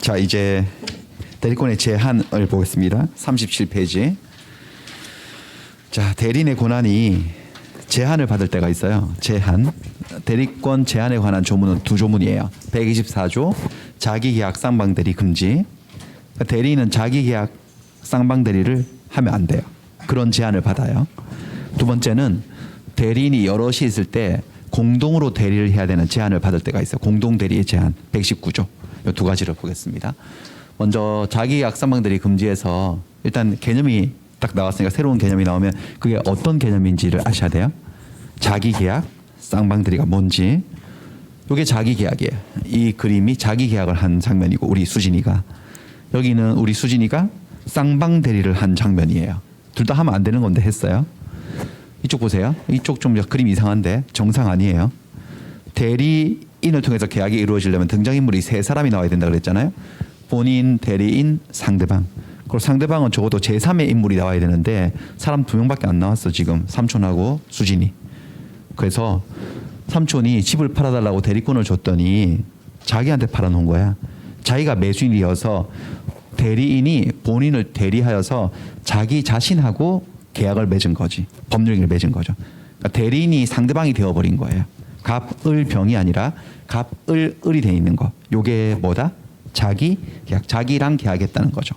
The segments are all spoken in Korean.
자, 이제 대리권의 제한을 보겠습니다. 37페이지. 자, 대리인의 권한이 제한을 받을 때가 있어요. 제한. 대리권 제한에 관한 조문은 두 조문이에요. 124조 자기계약 쌍방대리 금지. 대리인은 자기계약 쌍방대리를 하면 안 돼요. 그런 제한을 받아요. 두 번째는 대리인이 여럿이 있을 때 공동으로 대리를 해야 되는 제한을 받을 때가 있어요. 공동대리의 제한 119조. 이 두 가지를 보겠습니다. 먼저 자기계약 쌍방대리 금지에서 일단 개념이 딱 나왔으니까 새로운 개념이 나오면 그게 어떤 개념인지를 아셔야 돼요. 자기계약 쌍방대리가 뭔지. 이게 자기계약이에요. 이 그림이 자기계약을 한 장면이고 우리 수진이가, 여기는 우리 수진이가 쌍방대리를 한 장면이에요. 둘 다 하면 안 되는 건데 했어요. 이쪽 보세요. 이쪽 좀 그림이 이상한데 정상 아니에요. 대리인을 통해서 계약이 이루어지려면 등장인물이 세 사람이 나와야 된다 그랬잖아요. 본인, 대리인, 상대방. 그리고 상대방은 적어도 제3의 인물이 나와야 되는데 사람 2명밖에 안 나왔어 지금. 삼촌하고 수진이. 그래서 삼촌이 집을 팔아달라고 대리권을 줬더니 자기한테 팔아놓은 거야. 자기가 매수인이어서 대리인이 본인을 대리하여서 자기 자신하고 계약을 맺은 거지. 법률행위를 맺은 거죠. 그러니까 대리인이 상대방이 되어버린 거예요. 갑을 병이 아니라 갑을 을이 돼 있는 거. 요게 뭐다? 자기 계약. 자기랑 계약했다는 거죠.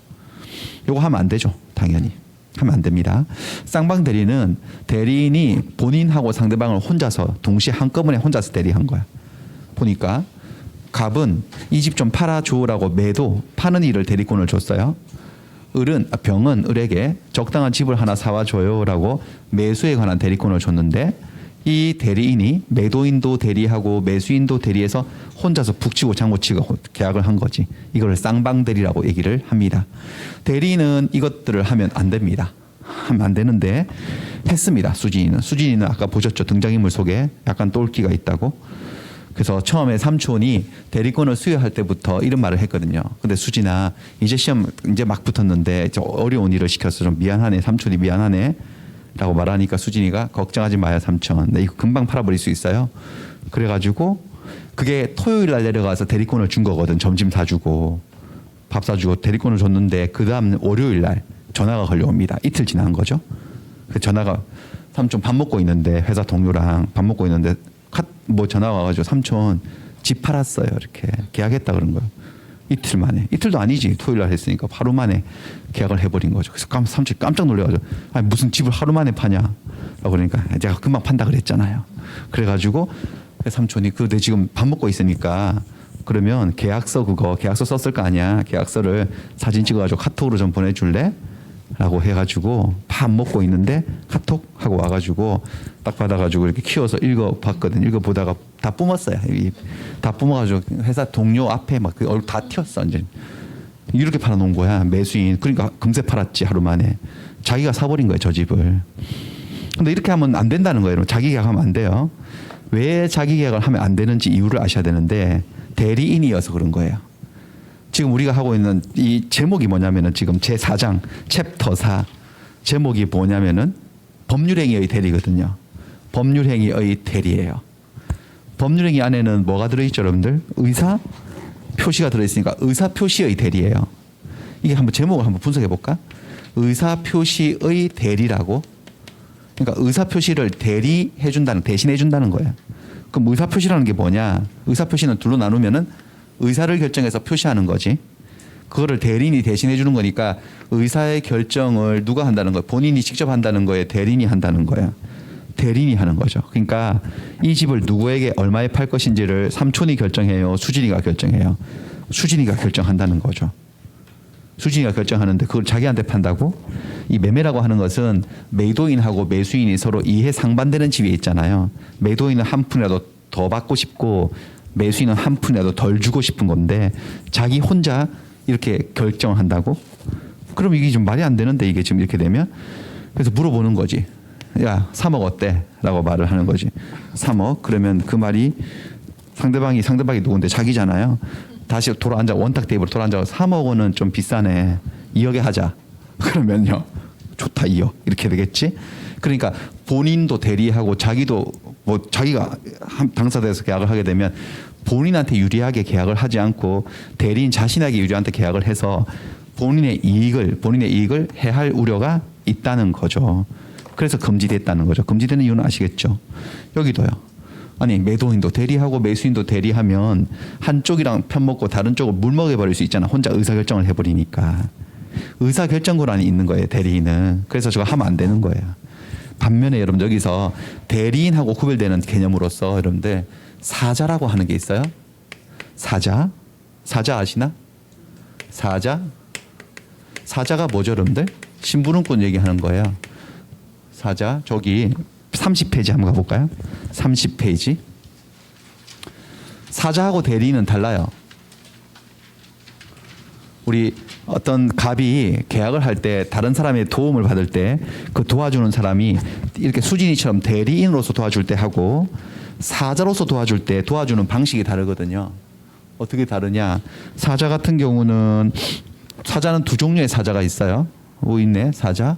요거 하면 안 되죠. 당연히. 하면 안 됩니다. 쌍방대리는 대리인이 본인하고 상대방을 혼자서 동시에 한꺼번에 혼자서 대리한 거야. 보니까 갑은 이 집 좀 팔아줘라고 매도 파는 일을 대리권을 줬어요. 병은 을에게 적당한 집을 하나 사와줘요라고 매수에 관한 대리권을 줬는데 이 대리인이 매도인도 대리하고 매수인도 대리해서 혼자서 북치고 장구치고 계약을 한 거지. 이걸 쌍방대리라고 얘기를 합니다. 대리인은 이것들을 하면 안 됩니다. 하면 안 되는데 했습니다. 수진이는 아까 보셨죠. 등장인물 속에 약간 똘끼가 있다고. 그래서 처음에 삼촌이 대리권을 수여할 때부터 이런 말을 했거든요. 근데 수진아, 이제 시험 이제 막 붙었는데 어려운 일을 시켜서 좀 미안하네. 삼촌이 미안하네 라고 말하니까 수진이가 걱정하지 마요 삼촌. 네, 이거 금방 팔아버릴 수 있어요. 그래가지고 그게 토요일 날 내려가서 대리권을 준 거거든. 점심 사주고 밥 사주고 대리권을 줬는데 그 다음 월요일 날 전화가 걸려옵니다. 이틀 지난 거죠. 그 전화가 삼촌 밥 먹고 있는데 회사 동료랑 밥 먹고 있는데 전화가 와가지고 삼촌 집 팔았어요. 이렇게 계약했다 그런 거예요. 이틀 만에. 이틀도 아니지. 토요일 날 했으니까 하루 만에 계약을 해버린 거죠. 그래서 삼촌이 깜짝 놀래가지고 아니 무슨 집을 하루 만에 파냐 라고 그러니까 제가 금방 판다 그랬잖아요. 그래가지고 삼촌이 내 지금 밥 먹고 있으니까 그러면 계약서 썼을 거 아니야. 계약서를 사진 찍어가지고 카톡으로 좀 보내줄래? 라고 해가지고 밥 먹고 있는데 카톡 하고 와가지고 딱 받아가지고 이렇게 키워서 읽어봤거든. 읽어보다가 다 뿜었어요. 다 뿜어가지고 회사 동료 앞에 막 그 얼굴 다 튀었어. 이제 이렇게 팔아놓은 거야. 매수인. 그러니까 금세 팔았지 하루 만에. 자기가 사버린 거예요. 저 집을. 근데 이렇게 하면 안 된다는 거예요. 자기 계약하면 안 돼요. 왜 자기 계약을 하면 안 되는지 이유를 아셔야 되는데 대리인이어서 그런 거예요. 지금 우리가 하고 있는 이 제목이 뭐냐면은 지금 제4장 챕터 4 제목이 뭐냐면은 법률행위의 대리거든요. 법률행위의 대리예요. 법률행위 안에는 뭐가 들어있죠, 여러분들? 의사 표시가 들어있으니까 의사 표시의 대리예요. 이게 한번 제목을 한번 분석해 볼까? 의사 표시의 대리라고. 그러니까 의사 표시를 대리해 준다는, 대신해 준다는 거예요. 그럼 의사 표시라는 게 뭐냐? 의사 표시는 둘로 나누면은 의사를 결정해서 표시하는 거지. 그거를 대리인이 대신해 주는 거니까 의사의 결정을 누가 한다는 거야? 본인이 직접 한다는 거에 대리인이 한다는 거야. 대리인이 하는 거죠. 그러니까 이 집을 누구에게 얼마에 팔 것인지를 삼촌이 결정해요? 수진이가 결정해요? 수진이가 결정한다는 거죠. 수진이가 결정하는데 그걸 자기한테 판다고? 이 매매라고 하는 것은 매도인하고 매수인이 서로 이해 상반되는 집이 있잖아요. 매도인은 한 푼이라도 더 받고 싶고 매수인은 한 푼이라도 덜 주고 싶은 건데 자기 혼자 이렇게 결정을 한다고? 그럼 이게 좀 말이 안 되는데 이게 지금 이렇게 되면. 그래서 물어보는 거지. 야 3억 어때? 라고 말을 하는 거지. 3억? 그러면 그 말이 상대방이 누군데 자기잖아요. 다시 돌아앉아 원탁 테이블 돌아앉아 3억 원은 좀 비싸네. 2억에 하자. 그러면요. 좋다 2억. 이렇게 되겠지. 그러니까 본인도 대리하고 자기도 뭐 자기가 당사자에서 계약을 하게 되면 본인한테 유리하게 계약을 하지 않고 대리인 자신에게 유리한테 계약을 해서 본인의 이익을 해할 우려가 있다는 거죠. 그래서 금지됐다는 거죠. 금지되는 이유는 아시겠죠? 여기도요. 아니 매도인도 대리하고 매수인도 대리하면 한쪽이랑 편먹고 다른 쪽을 물먹여버릴 수 있잖아. 혼자 의사결정을 해버리니까. 의사결정 권한이 있는 거예요. 대리인은. 그래서 저거 하면 안 되는 거예요. 반면에 여러분 여기서 대리인하고 구별되는 개념으로서 여러분들 사자라고 하는 게 있어요. 사자 아시나? 사자가 뭐죠 여러분들? 심부름꾼 얘기하는 거예요. 사자 저기 30페이지 한번 가볼까요? 30페이지. 사자하고 대리인은 달라요. 우리 어떤 갑이 계약을 할 때 다른 사람의 도움을 받을 때 그 도와주는 사람이 이렇게 수진이처럼 대리인으로서 도와줄 때 하고 사자로서 도와줄 때 도와주는 방식이 다르거든요. 어떻게 다르냐? 사자 같은 경우는 사자는 두 종류의 사자가 있어요. 뭐 있네 사자.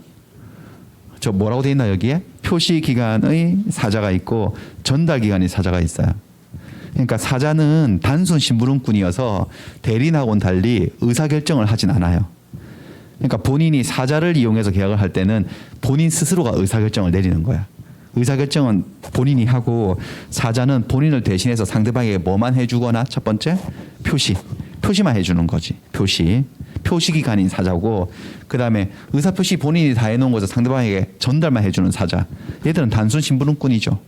저 뭐라고 돼 있나 여기에? 표시기간의 사자가 있고 전달기간의 사자가 있어요. 그러니까 사자는 단순 심부름꾼이어서 대리인하고는 달리 의사결정을 하진 않아요. 그러니까 본인이 사자를 이용해서 계약을 할 때는 본인 스스로가 의사결정을 내리는 거야. 의사결정은 본인이 하고 사자는 본인을 대신해서 상대방에게 뭐만 해주거나 첫 번째 표시만 해주는 거지. 표시기간인 사자고 그다음에 의사표시 본인이 다 해놓은 것을 상대방에게 전달만 해주는 사자. 얘들은 단순 심부름꾼이죠.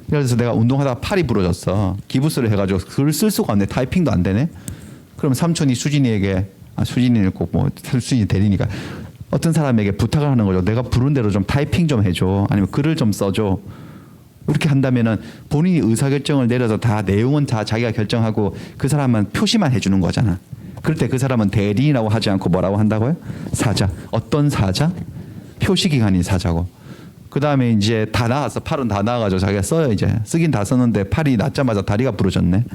예를 들어서 내가 운동하다가 팔이 부러졌어. 기부스를 해가지고 글을 쓸 수가 없네. 타이핑도 안 되네. 그럼 삼촌이 수진이에게 수진이는 꼭 뭐 수진이 대리니까 어떤 사람에게 부탁을 하는 거죠. 내가 부른 대로 좀 타이핑 좀 해줘. 아니면 글을 좀 써줘. 이렇게 한다면은 본인이 의사결정을 내려서 다 내용은 다 자기가 결정하고 그 사람만 표시만 해주는 거잖아. 그럴 때 그 사람은 대리인이라고 하지 않고 뭐라고 한다고요? 사자. 어떤 사자? 표시기간인 사자고. 그 다음에 이제 다 나왔어. 팔은 다 나와가지고 자기가 써요. 이제 쓰긴 다 썼는데 팔이 낫자마자 다리가 부러졌네.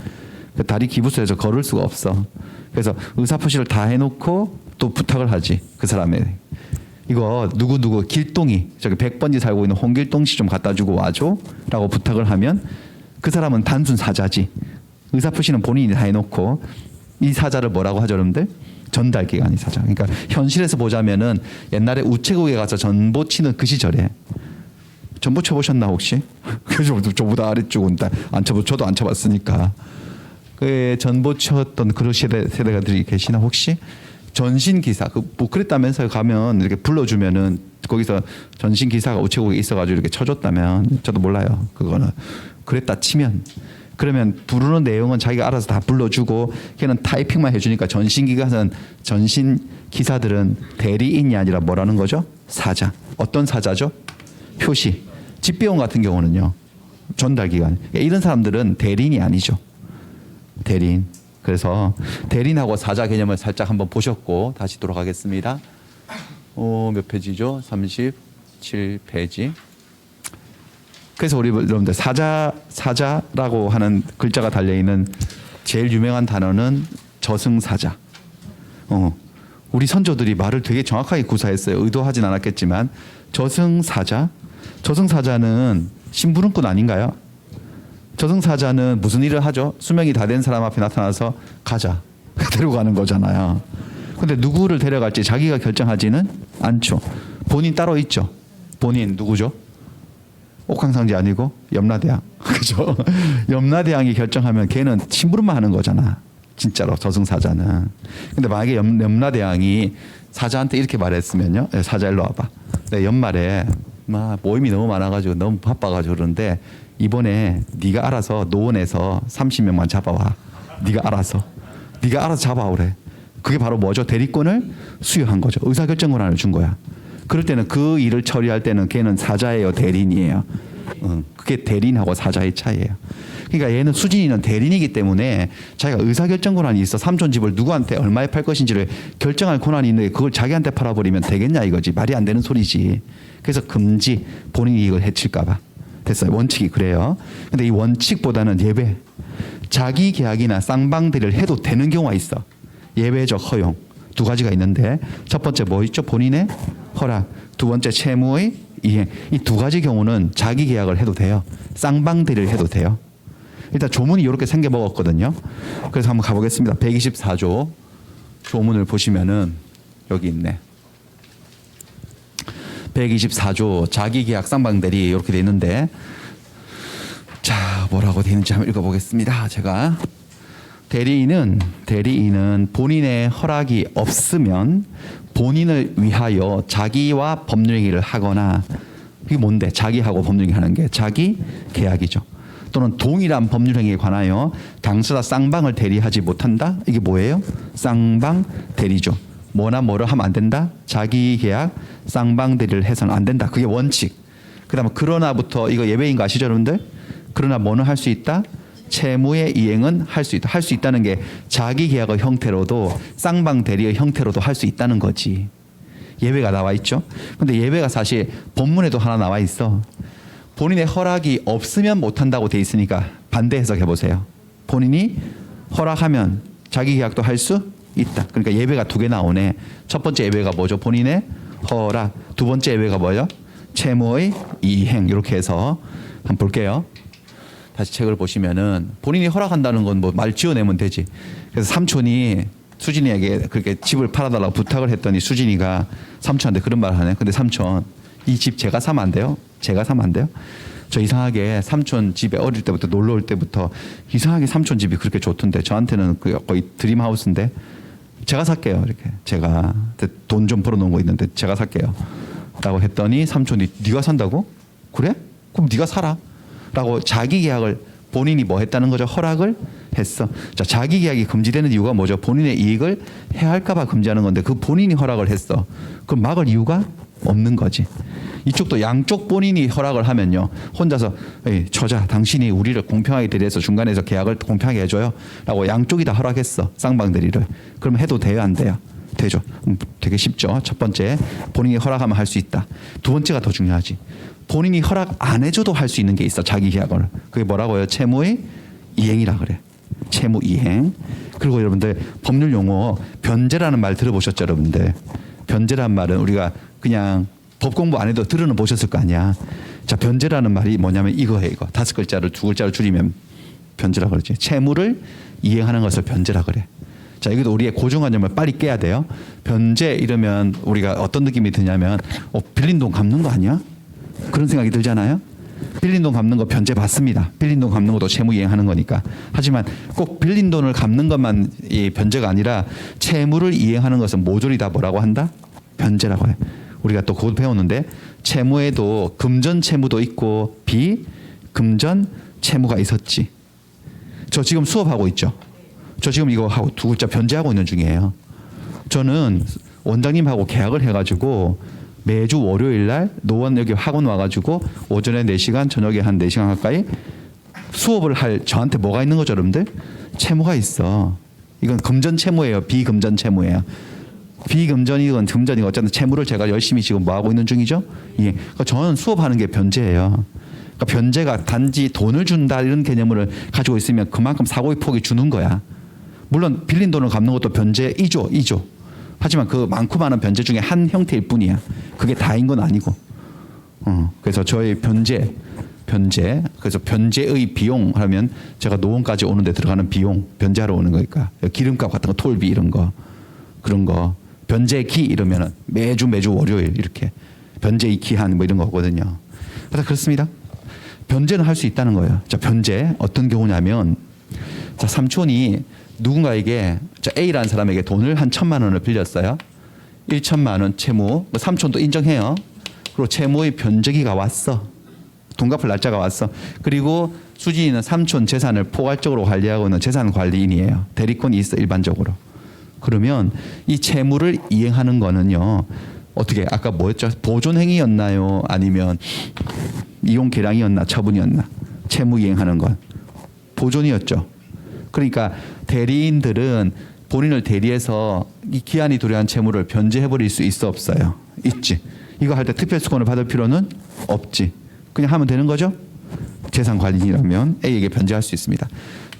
그 다리 기부스에서 걸을 수가 없어. 그래서 의사표시를 다 해놓고 또 부탁을 하지. 그 사람에 이거 누구 길동이 저기 100번지 살고 있는 홍길동 씨 좀 갖다 주고 와줘 라고 부탁을 하면 그 사람은 단순 사자지. 의사표시는 본인이 다 해놓고 이 사자를 뭐라고 하죠 여러분들? 전달기간이 사자. 그러니까 현실에서 보자면은 옛날에 우체국에 가서 전보 치는 그 시절에 전보 쳐보셨나 혹시? 그래서 저보다 아래쪽은 안 쳐보 저도 안 쳐봤으니까 그 전보 쳤던 그런 세대가들이 계시나 혹시? 전신 기사 뭐 그랬다면서요. 가면 이렇게 불러주면은 거기서 전신 기사가 우체국에 있어가지고 이렇게 쳐줬다면 저도 몰라요. 그거는 그랬다 치면 그러면 부르는 내용은 자기가 알아서 다 불러주고 걔는 타이핑만 해주니까 전신 기사들은 대리인이 아니라 뭐라는 거죠? 사자. 어떤 사자죠? 표시. 집배원 같은 경우는요. 전달기간. 이런 사람들은 대리인이 아니죠. 대리인. 그래서 대리인하고 사자 개념을 살짝 한번 보셨고 다시 돌아가겠습니다. 몇 페이지죠? 37페이지. 그래서 우리 여러분들 사자라고 하는 글자가 달려있는 제일 유명한 단어는 저승사자. 우리 선조들이 말을 되게 정확하게 구사했어요. 의도하진 않았겠지만 저승사자는 심부름꾼 아닌가요? 저승사자는 무슨 일을 하죠? 수명이 다 된 사람 앞에 나타나서 가자. 데려가는 거잖아요. 근데 누구를 데려갈지 자기가 결정하지는 않죠. 본인 따로 있죠. 본인 누구죠? 옥황상제 아니고 염라대왕. 그죠? 염라대왕이 결정하면 걔는 심부름만 하는 거잖아. 진짜로 저승사자는. 근데 만약에 염라대왕이 사자한테 이렇게 말했으면요. 사자 일로 와봐. 내 연말에 모임이 너무 많아가지고 너무 바빠가지고 그러는데 이번에 네가 알아서 노원에서 30명만 잡아와. 네가 알아서 잡아오래. 그게 바로 뭐죠? 대리권을 수여한 거죠. 의사결정 권한을 준 거야. 그럴 때는 그 일을 처리할 때는 걔는 사자예요, 대리인이에요. 그게 대리인하고 사자의 차이예요. 그러니까 얘는 수진이는 대리인이기 때문에 자기가 의사결정 권한이 있어. 삼촌 집을 누구한테 얼마에 팔 것인지를 결정할 권한이 있는데 그걸 자기한테 팔아버리면 되겠냐 이거지. 말이 안 되는 소리지. 그래서 금지. 본인이 이걸 해칠까 봐. 됐어요. 원칙이 그래요. 근데 이 원칙보다는 예외. 자기 계약이나 쌍방대리를 해도 되는 경우가 있어. 예외적 허용. 두 가지가 있는데 첫 번째 뭐 있죠? 본인의 허락. 두 번째 채무의 이행. 이 두 가지 경우는 자기 계약을 해도 돼요. 쌍방대리를 해도 돼요. 일단 조문이 이렇게 생겨 먹었거든요. 그래서 한번 가보겠습니다. 124조 조문을 보시면은 여기 있네. 124조 자기계약 쌍방대리 이렇게 돼 있는데, 자 뭐라고 돼 있는지 한번 읽어보겠습니다. 제가 대리인은 본인의 허락이 없으면 본인을 위하여 자기와 법률행위를 하거나, 이게 뭔데? 자기하고 법률행위 하는 게 자기 계약이죠. 또는 동일한 법률행위에 관하여 당사자 쌍방을 대리하지 못한다. 이게 뭐예요? 쌍방 대리죠. 뭐나 뭐를 하면 안 된다. 자기 계약 쌍방 대리를 해서는 안 된다. 그게 원칙. 그다음에 그러나부터, 이거 예외인 거 아시죠, 여러분들? 그러나 뭐는 할 수 있다. 채무의 이행은 할 수 있다. 할 수 있다는 게 자기 계약의 형태로도 쌍방 대리의 형태로도 할 수 있다는 거지. 예외가 나와 있죠. 근데 예외가 사실 본문에도 하나 나와 있어. 본인의 허락이 없으면 못한다고 돼 있으니까 반대 해석해 보세요. 본인이 허락하면 자기 계약도 할 수 있다. 그러니까 예외가 두 개 나오네. 첫 번째 예외가 뭐죠? 본인의 허락. 두 번째 예외가 뭐죠? 채무의 이행. 이렇게 해서 한번 볼게요. 다시 책을 보시면은 본인이 허락한다는 건 뭐 말 지어내면 되지. 그래서 삼촌이 수진이에게 그렇게 집을 팔아달라고 부탁을 했더니 수진이가 삼촌한테 그런 말을 하네. 근데 삼촌, 이 집 제가 사면 안 돼요? 제가 사면 안 돼요? 저 이상하게 삼촌 집에 어릴 때부터 놀러 올 때부터 이상하게 삼촌 집이 그렇게 좋던데 저한테는 거의 드림하우스인데 제가 살게요. 이렇게 제가 돈 좀 벌어놓은 거 있는데 제가 살게요. 라고 했더니 삼촌이 네가 산다고? 그래? 그럼 네가 사라. 라고 자기 계약을 본인이 뭐 했다는 거죠? 허락을 했어. 자, 자기 계약이 금지되는 이유가 뭐죠? 본인의 이익을 해할까 봐 금지하는 건데 그 본인이 허락을 했어. 그럼 막을 이유가 없는 거지. 이쪽도 양쪽 본인이 허락을 하면요. 혼자서 에이, 처자 당신이 우리를 공평하게 대리해서 중간에서 계약을 공평하게 해줘요. 라고 양쪽이 다 허락했어. 쌍방대리를. 그럼 해도 돼요? 안 돼요? 되죠. 되게 쉽죠. 첫 번째, 본인이 허락하면 할 수 있다. 두 번째가 더 중요하지. 본인이 허락 안 해줘도 할 수 있는 게 있어. 자기 계약을. 그게 뭐라고요? 채무의 이행이라 그래. 채무 이행. 그리고 여러분들 법률 용어 변제라는 말 들어보셨죠, 여러분들? 변제란 말은 우리가 그냥 법 공부 안 해도 들어는 보셨을 거 아니야. 자, 변제라는 말이 뭐냐면 이거예요. 이거 5글자를 2글자를 줄이면 변제라 그러지. 채무를 이행하는 것을 변제라 그래. 자, 이것도 우리의 고정관념을 빨리 깨야 돼요. 변제 이러면 우리가 어떤 느낌이 드냐면 빌린 돈 갚는 거 아니야? 그런 생각이 들잖아요. 빌린 돈 갚는 거 변제 받습니다. 빌린 돈 갚는 것도 채무 이행하는 거니까. 하지만 꼭 빌린 돈을 갚는 것만 이 변제가 아니라 채무를 이행하는 것은 모조리 다 뭐라고 한다? 변제라고 해. 우리가 또 그걸 배웠는데 채무에도 금전 채무도 있고 비금전 채무가 있었지. 저 지금 수업하고 있죠. 저 지금 이거 하고 2글자 변제하고 있는 중이에요. 저는 원장님하고 계약을 해가지고 매주 월요일 날 노원 여기 학원 와가지고 오전에 4시간 저녁에 한 4시간 가까이 수업을 할 저한테 뭐가 있는 거죠, 여러분들? 채무가 있어. 이건 금전 채무예요. 비금전 채무예요. 비금전이건 금전이건 어쨌든 채무를 제가 열심히 지금 뭐 하고 있는 중이죠. 예. 그러니까 저는 수업하는 게 변제예요. 그러니까 변제가 단지 돈을 준다 이런 개념을 가지고 있으면 그만큼 사고의 폭이 주는 거야. 물론 빌린 돈을 갚는 것도 변제이죠. 하지만 그 많고 많은 변제 중에 한 형태일 뿐이야. 그게 다인 건 아니고. 그래서 저희 변제. 그래서 변제의 비용 하면 제가 노원까지 오는데 들어가는 비용 변제하러 오는 거니까 기름값 같은 거 톨비 이런 거 그런 거 변제기 이러면은 매주 월요일 이렇게 변제의 기한 뭐 이런 거거든요. 그래서 그렇습니다. 변제는 할 수 있다는 거예요. 자, 변제 어떤 경우냐면 자, 삼촌이 누군가에게 A라는 사람에게 돈을 한 1,000만 원을 빌렸어요. 1,000만 원 채무. 삼촌도 인정해요. 그리고 채무의 변제기가 왔어. 돈 갚을 날짜가 왔어. 그리고 수진이는 삼촌 재산을 포괄적으로 관리하고 있는 재산 관리인이에요. 대리권이 있어 일반적으로. 그러면 이 채무를 이행하는 거는요. 어떻게 아까 뭐였죠? 보존행위였나요? 아니면 이용 계량이었나? 처분이었나? 채무 이행하는 건 보존이었죠. 그러니까 대리인들은 본인을 대리해서 이 기한이 도래한 채무를 변제해버릴 수 있어 없어요? 있지. 이거 할 때 특별수권을 받을 필요는 없지. 그냥 하면 되는 거죠. 재산관리인이라면 A에게 변제할 수 있습니다.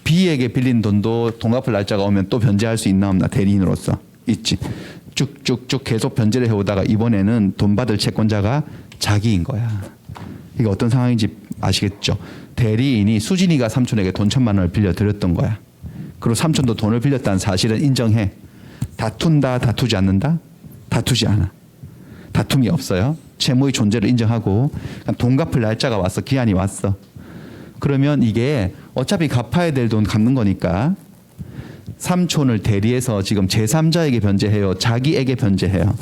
B에게 빌린 돈도 돈 갚을 날짜가 오면 또 변제할 수 있나 없나? 대리인으로서 있지. 쭉쭉쭉 계속 변제를 해오다가 이번에는 돈 받을 채권자가 자기인 거야. 이게 어떤 상황인지 아시겠죠? 대리인이 수진이가 삼촌에게 돈 1,000만 원을 빌려드렸던 거야. 그리고 삼촌도 돈을 빌렸다는 사실을 인정해. 다툰다, 다투지 않는다? 다투지 않아. 다툼이 없어요. 채무의 존재를 인정하고 돈 갚을 날짜가 왔어. 기한이 왔어. 그러면 이게 어차피 갚아야 될 돈 갚는 거니까 삼촌을 대리해서 지금 제3자에게 변제해요. 자기에게 변제해요.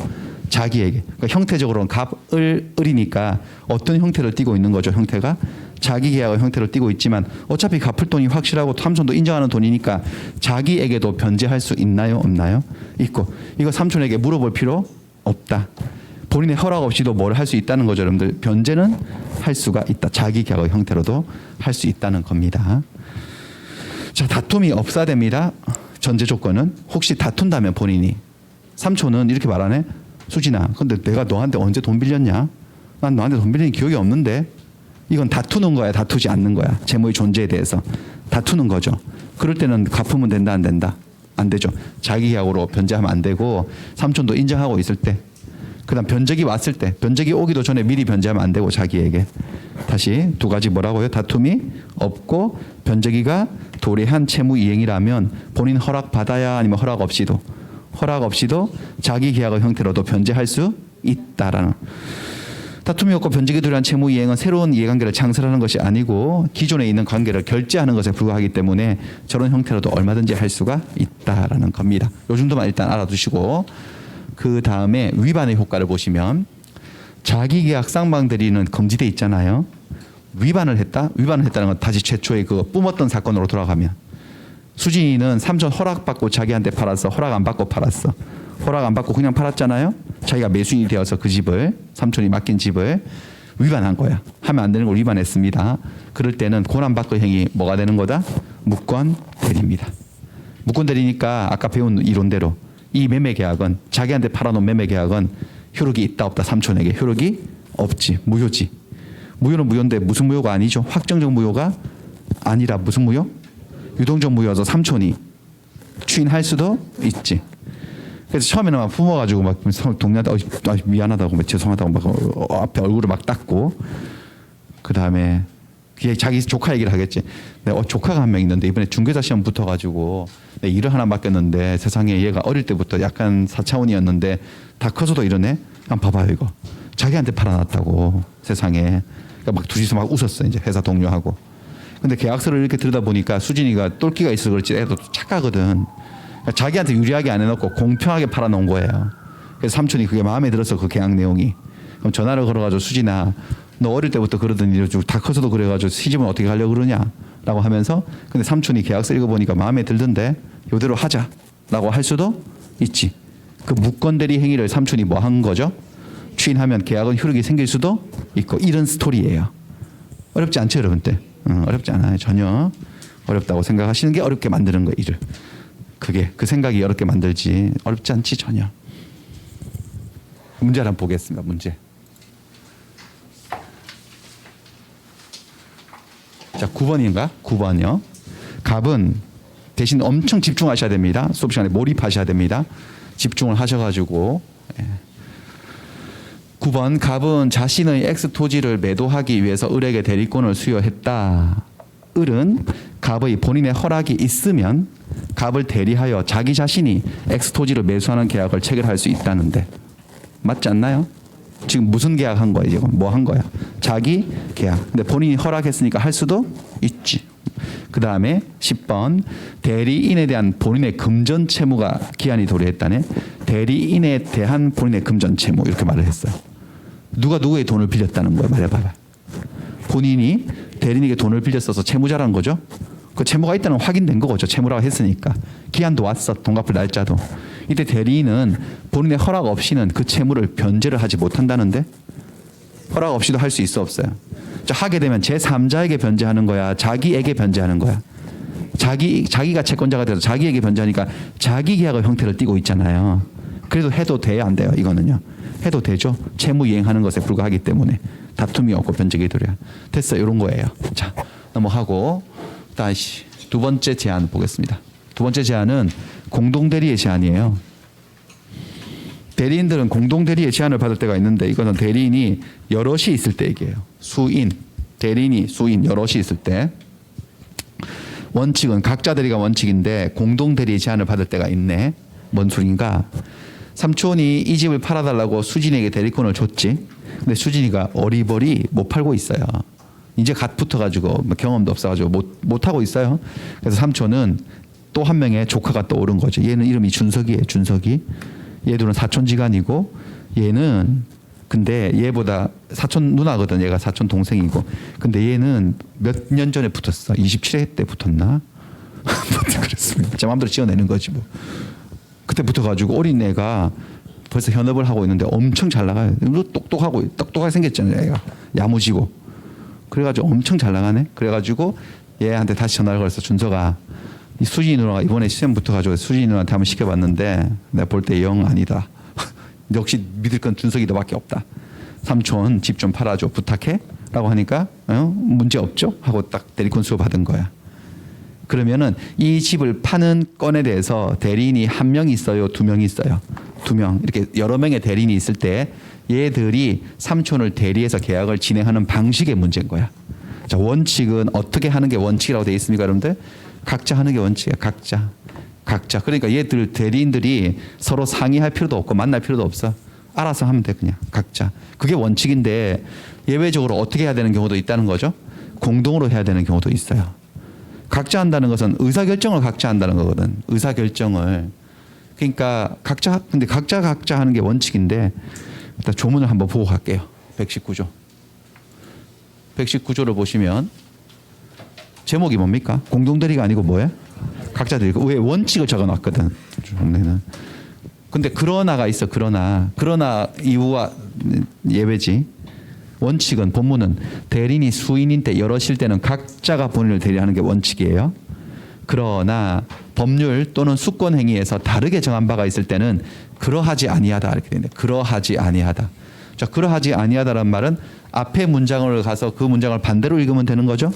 자기에게. 그러니까 형태적으로는 값을 을이니까 어떤 형태를 띠고 있는 거죠. 형태가 자기 계약의 형태를 띠고 있지만 어차피 갚을 돈이 확실하고 삼촌도 인정하는 돈이니까 자기에게도 변제할 수 있나요? 없나요? 있고. 이거 삼촌에게 물어볼 필요 없다. 본인의 허락 없이도 뭘 할 수 있다는 거죠. 여러분들 변제는 할 수가 있다. 자기 계약의 형태로도 할 수 있다는 겁니다. 자, 다툼이 없어야 됩니다. 전제 조건은 혹시 다툰다면 본인이 삼촌은 이렇게 말하네. 수진아, 근데 내가 너한테 언제 돈 빌렸냐? 난 너한테 돈 빌린 기억이 없는데. 이건 다투는 거야, 다투지 않는 거야. 채무의 존재에 대해서 다투는 거죠. 그럴 때는 갚으면 된다, 안 된다? 안 되죠. 자기 계약으로 변제하면 안 되고 삼촌도 인정하고 있을 때, 그다음 변적이 왔을 때, 변적이 오기도 전에 미리 변제하면 안 되고 자기에게. 다시 두 가지 뭐라고요? 다툼이 없고 변적이가 도래한 채무 이행이라면 본인 허락 받아야 아니면 허락 없이도 자기 계약의 형태로도 변제할 수 있다라는. 다툼이 없고 변적이 도래한 채무 이행은 새로운 이해관계를 창설하는 것이 아니고 기존에 있는 관계를 결제하는 것에 불과하기 때문에 저런 형태로도 얼마든지 할 수가 있다라는 겁니다. 요 정도만 일단 알아두시고 그 다음에 위반의 효과를 보시면 자기계약 쌍방대리는 금지돼 있잖아요. 위반을 했다? 위반을 했다는 건 다시 최초의 그 뿜었던 사건으로 돌아가면 수진이는 삼촌 허락받고 자기한테 팔았어. 허락 안 받고 팔았어. 허락 안 받고 그냥 팔았잖아요. 자기가 매수인이 되어서 그 집을, 삼촌이 맡긴 집을 위반한 거야. 하면 안 되는 걸 위반했습니다. 그럴 때는 고난받을 행위 뭐가 되는 거다? 무권 대리입니다. 무권 대리니까 아까 배운 이론대로 이 매매 계약은 자기한테 팔아놓은 매매 계약은 효력이 있다 없다? 삼촌에게 효력이 없지. 무효지. 무효는 무효인데 무슨 무효가 아니죠. 확정적 무효가 아니라 무슨 무효? 유동적 무효여서 삼촌이 추인할 수도 있지. 그래서 처음에는 막 품어가지고 막 동료한테 미안하다고 막 죄송하다고 막 앞에 얼굴을 막 닦고 그 다음에 자기 조카 얘기를 하겠지. 조카가 한 명 있는데 이번에 중개사 시험 붙어가지고 일을 하나 맡겼는데 세상에 얘가 어릴 때부터 약간 4차원이었는데 다 커서도 이러네. 한번 봐봐요 이거. 자기한테 팔아놨다고 세상에. 그러니까 막 둘이서 막 웃었어 이제 회사 동료하고. 근데 계약서를 이렇게 들여다 보니까 수진이가 똘끼가 있어서 그렇지 애도 착하거든. 자기한테 유리하게 안 해놓고 공평하게 팔아놓은 거예요. 그래서 삼촌이 그게 마음에 들어서 그 계약 내용이. 그럼 전화를 걸어가지고 수진아 너 어릴 때부터 그러더니 다 커서도 그래가지고 시집은 어떻게 가려고 그러냐 라고 하면서 근데 삼촌이 계약서 읽어보니까 마음에 들던데 이대로 하자 라고 할 수도 있지. 그 무권대리 행위를 삼촌이 뭐 한 거죠? 추인하면 계약은 효력이 생길 수도 있고 이런 스토리예요. 어렵지 않죠 여러분들? 어렵지 않아요. 전혀 어렵다고 생각하시는 게 어렵게 만드는 거 일을. 그게 그 생각이 어렵게 만들지 어렵지 않지 전혀. 문제를 한번 보겠습니다. 문제. 자 9번인가? 9번이요. 갑은 대신 엄청 집중하셔야 됩니다. 수업 시간에 몰입하셔야 됩니다. 집중을 하셔가지고 9번 갑은 자신의 X 토지를 매도하기 위해서 을에게 대리권을 수여했다. 을은 갑의 본인의 허락이 있으면 갑을 대리하여 자기 자신이 X 토지를 매수하는 계약을 체결할 수 있다는데 맞지 않나요? 지금 무슨 계약한 거예요? 지금 뭐 한 거야? 자기 계약. 근데 본인이 허락했으니까 할 수도 있지. 그 다음에 10번 대리인에 대한 본인의 금전 채무가 기한이 도래했다네. 대리인에 대한 본인의 금전 채무 이렇게 말을 했어요. 누가 누구의 돈을 빌렸다는 거야? 말해봐봐. 본인이 대리인에게 돈을 빌렸어서 채무자라는 거죠. 그 채무가 있다는 확인된 거죠. 채무라고 했으니까. 기한도 왔어. 돈 갚을 날짜도. 이때 대리인은 본인의 허락 없이는 그 채무를 변제를 하지 못한다는데 허락 없이도 할 수 있어 없어요? 자, 하게 되면 제3자에게 변제하는 거야? 자기에게 변제하는 거야? 자기가 채권자가 돼서 자기에게 변제하니까 자기 계약의 형태를 띠고 있잖아요. 그래도 해도 돼요? 안 돼요? 이거는요. 해도 되죠. 채무 이행하는 것에 불과하기 때문에 다툼이 없고 변적이 도래야. 됐어요. 이런 거예요. 자, 넘어가고 다시 두 번째 제안 보겠습니다. 두 번째 제안은 공동대리의 제안이에요. 대리인들은 공동 대리의 제한을 받을 때가 있는데 이거는 대리인이 여럿이 있을 때 얘기해요. 수인, 대리인이 수인 여럿이 있을 때. 원칙은 각자 대리가 원칙인데 공동 대리의 제한을 받을 때가 있네. 뭔 소린가? 삼촌이 이 집을 팔아달라고 수진이에게 대리권을 줬지. 근데 수진이가 어리버리 못 팔고 있어요. 이제 갓 붙어가지고 경험도 없어가지고 못 하고 있어요. 그래서 삼촌은 또 한 명의 조카가 떠오른 거죠. 얘는 이름이 준석이에요. 준석이. 얘들은 사촌지간이고 얘는 근데 얘보다 사촌 누나거든. 얘가 사촌 동생이고. 근데 얘는 몇 년 전에 붙었어. 27회 때 붙었나? 그랬습니다. 제 마음대로 지어내는 거지 뭐. 그때 붙어가지고 어린 애가 벌써 현업을 하고 있는데 엄청 잘 나가요. 똑똑하게 생겼잖아요. 얘가 야무지고. 그래가지고 엄청 잘 나가네. 그래가지고 얘한테 다시 전화를 걸어서 준석아, 이 수진이 누나가 이번에 시험 붙어가지고 수진이 누나한테 한번 시켜봤는데 내가 볼 때 영 아니다. 역시 믿을 건 준석이 너밖에 없다. 삼촌 집 좀 팔아줘 부탁해 라고 하니까 문제 없죠 하고 딱 대리권 수여 받은 거야. 그러면은 이 집을 파는 건에 대해서 대리인이 한 명 있어요, 두 명 있어요? 두 명. 이렇게 여러 명의 대리인이 있을 때 얘들이 삼촌을 대리해서 계약을 진행하는 방식의 문제인 거야. 자, 원칙은 어떻게 하는 게 원칙이라고 되어 있습니까, 여러분들? 각자 하는 게 원칙이야. 각자. 그러니까 얘들 대리인들이 서로 상의할 필요도 없고 만날 필요도 없어. 알아서 하면 돼 그냥 각자. 그게 원칙인데 예외적으로 어떻게 해야 되는 경우도 있다는 거죠. 공동으로 해야 되는 경우도 있어요. 각자 한다는 것은 의사결정을 각자 한다는 거거든. 의사결정을. 그러니까 근데 각자 하는 게 원칙인데 일단 조문을 한번 보고 갈게요. 119조. 119조를 보시면 제목이 뭡니까? 공동대리가 아니고 뭐예요? 각자 대리. 왜 원칙을 적어놨거든. 근데 그러나가 있어. 그러나 이유와 예외지. 원칙은 본문은 대리인이 수인인 때 여럿일 때는 각자가 본인을 대리하는 게 원칙이에요. 그러나 법률 또는 수권 행위에서 다르게 정한 바가 있을 때는 그러하지 아니하다 이렇게 되는데 그러하지 아니하다. 자, 그러하지 아니하다라는 말은 앞에 문장을 가서 그 문장을 반대로 읽으면 되는 거죠.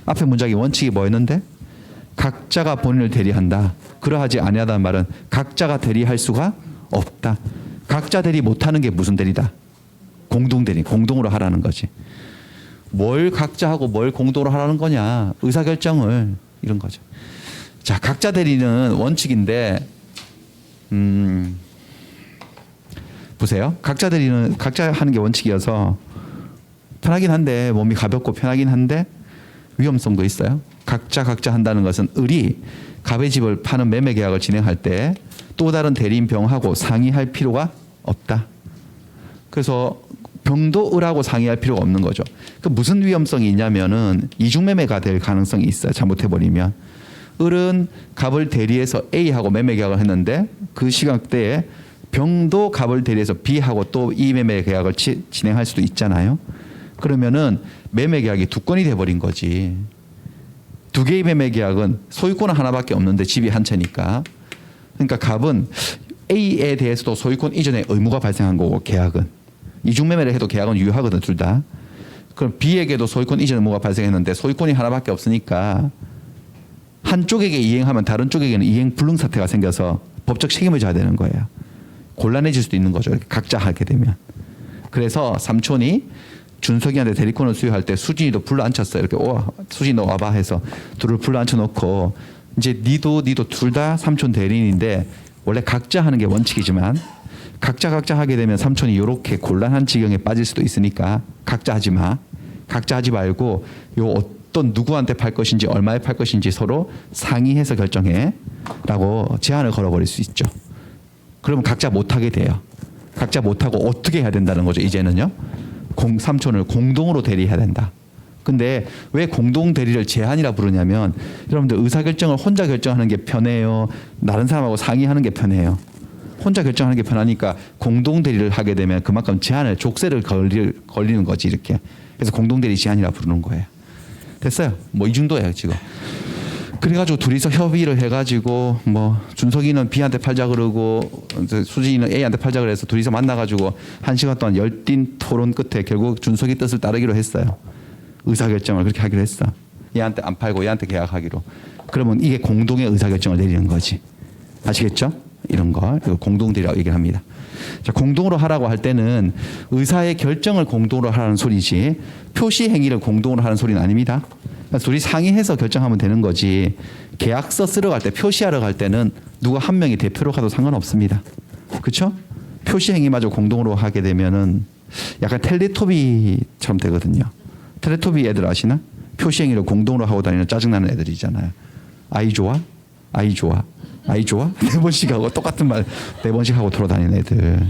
앞에 문장의 원칙이 뭐였는데? 각자가 본인을 대리한다. 그러하지 아니하다는 말은 각자가 대리할 수가 없다. 각자 대리 못하는 게 무슨 대리다? 공동 대리, 공동으로 하라는 거지. 뭘 각자 하고 뭘 공동으로 하라는 거냐? 의사결정을 이런 거죠. 자, 각자 대리는 원칙인데 보세요. 각자 대리는 각자 하는 게 원칙이어서 편하긴 한데 몸이 가볍고 편하긴 한데 위험성도 있어요. 각자 한다는 것은 을이 갑의 집을 파는 매매 계약을 진행할 때 또 다른 대리인 병하고 상의할 필요가 없다. 그래서 병도 을하고 상의할 필요가 없는 거죠. 그 무슨 위험성이 있냐면은 이중매매가 될 가능성이 있어요. 잘못해버리면. 을은 갑을 대리해서 A하고 매매 계약을 했는데 그 시간대에 병도 갑을 대리해서 B하고 또 이 매매 계약을 진행할 수도 있잖아요. 그러면은 매매 계약이 두 건이 돼버린 거지. 두 개의 매매 계약은 소유권은 하나밖에 없는데 집이 한 채니까. 그러니까 갑은 A에 대해서도 소유권 이전에 의무가 발생한 거고 계약은. 이중매매를 해도 계약은 유효하거든 둘 다. 그럼 B에게도 소유권 이전 의무가 발생했는데 소유권이 하나밖에 없으니까 한쪽에게 이행하면 다른 쪽에게는 이행 불능 사태가 생겨서 법적 책임을 져야 되는 거예요. 곤란해질 수도 있는 거죠. 이렇게 각자 하게 되면. 그래서 삼촌이 준석이한테 대리권을 수여할 때 수진이도 불러 앉혔어요. 이렇게 수진이 너 와봐 해서 둘을 불러 앉혀놓고 이제 니도 둘 다 삼촌 대리인인데 원래 각자 하는 게 원칙이지만 각자 하게 되면 삼촌이 이렇게 곤란한 지경에 빠질 수도 있으니까 각자 하지 마. 각자 하지 말고 요 어떤 누구한테 팔 것인지 얼마에 팔 것인지 서로 상의해서 결정해 라고 제한을 걸어버릴 수 있죠. 그러면 각자 못하게 돼요. 각자 못하고 어떻게 해야 된다는 거죠. 이제는요. 삼촌을 공동으로 대리해야 된다. 근데 왜 공동 대리를 제한이라 부르냐면 여러분들 의사결정을 혼자 결정하는 게 편해요. 다른 사람하고 상의하는 게 편해요. 혼자 결정하는 게 편하니까 공동 대리를 하게 되면 그만큼 제한을 족쇄를 걸리는 거지 이렇게. 그래서 공동 대리 제한이라 부르는 거예요. 됐어요. 뭐 이 정도예요 지금. 그래가지고 둘이서 협의를 해가지고 뭐 준석이는 B한테 팔자 그러고 수진이는 A한테 팔자 그래서 둘이서 만나가지고 1시간 동안 열띤 토론 끝에 결국 준석이 뜻을 따르기로 했어요. 의사결정을 그렇게 하기로 했어. 얘한테 안 팔고 얘한테 계약하기로. 그러면 이게 공동의 의사결정을 내리는 거지. 아시겠죠? 이런 걸 공동대리라고 얘기를 합니다. 자, 공동으로 하라고 할 때는 의사의 결정을 공동으로 하라는 소리지 표시 행위를 공동으로 하는 소리는 아닙니다. 그러니까 둘이 상의해서 결정하면 되는 거지 계약서 쓰러 갈 때 표시하러 갈 때는 누가 한 명이 대표로 가도 상관없습니다. 그렇죠? 표시 행위마저 공동으로 하게 되면은 약간 텔레토비처럼 되거든요. 텔레토비 애들 아시나? 표시 행위를 공동으로 하고 다니는 짜증나는 애들이잖아요. 아이 좋아? 아이 좋아? 아이 좋아? 4번씩 하고 똑같은 말 4번씩 하고 돌아다니는 애들.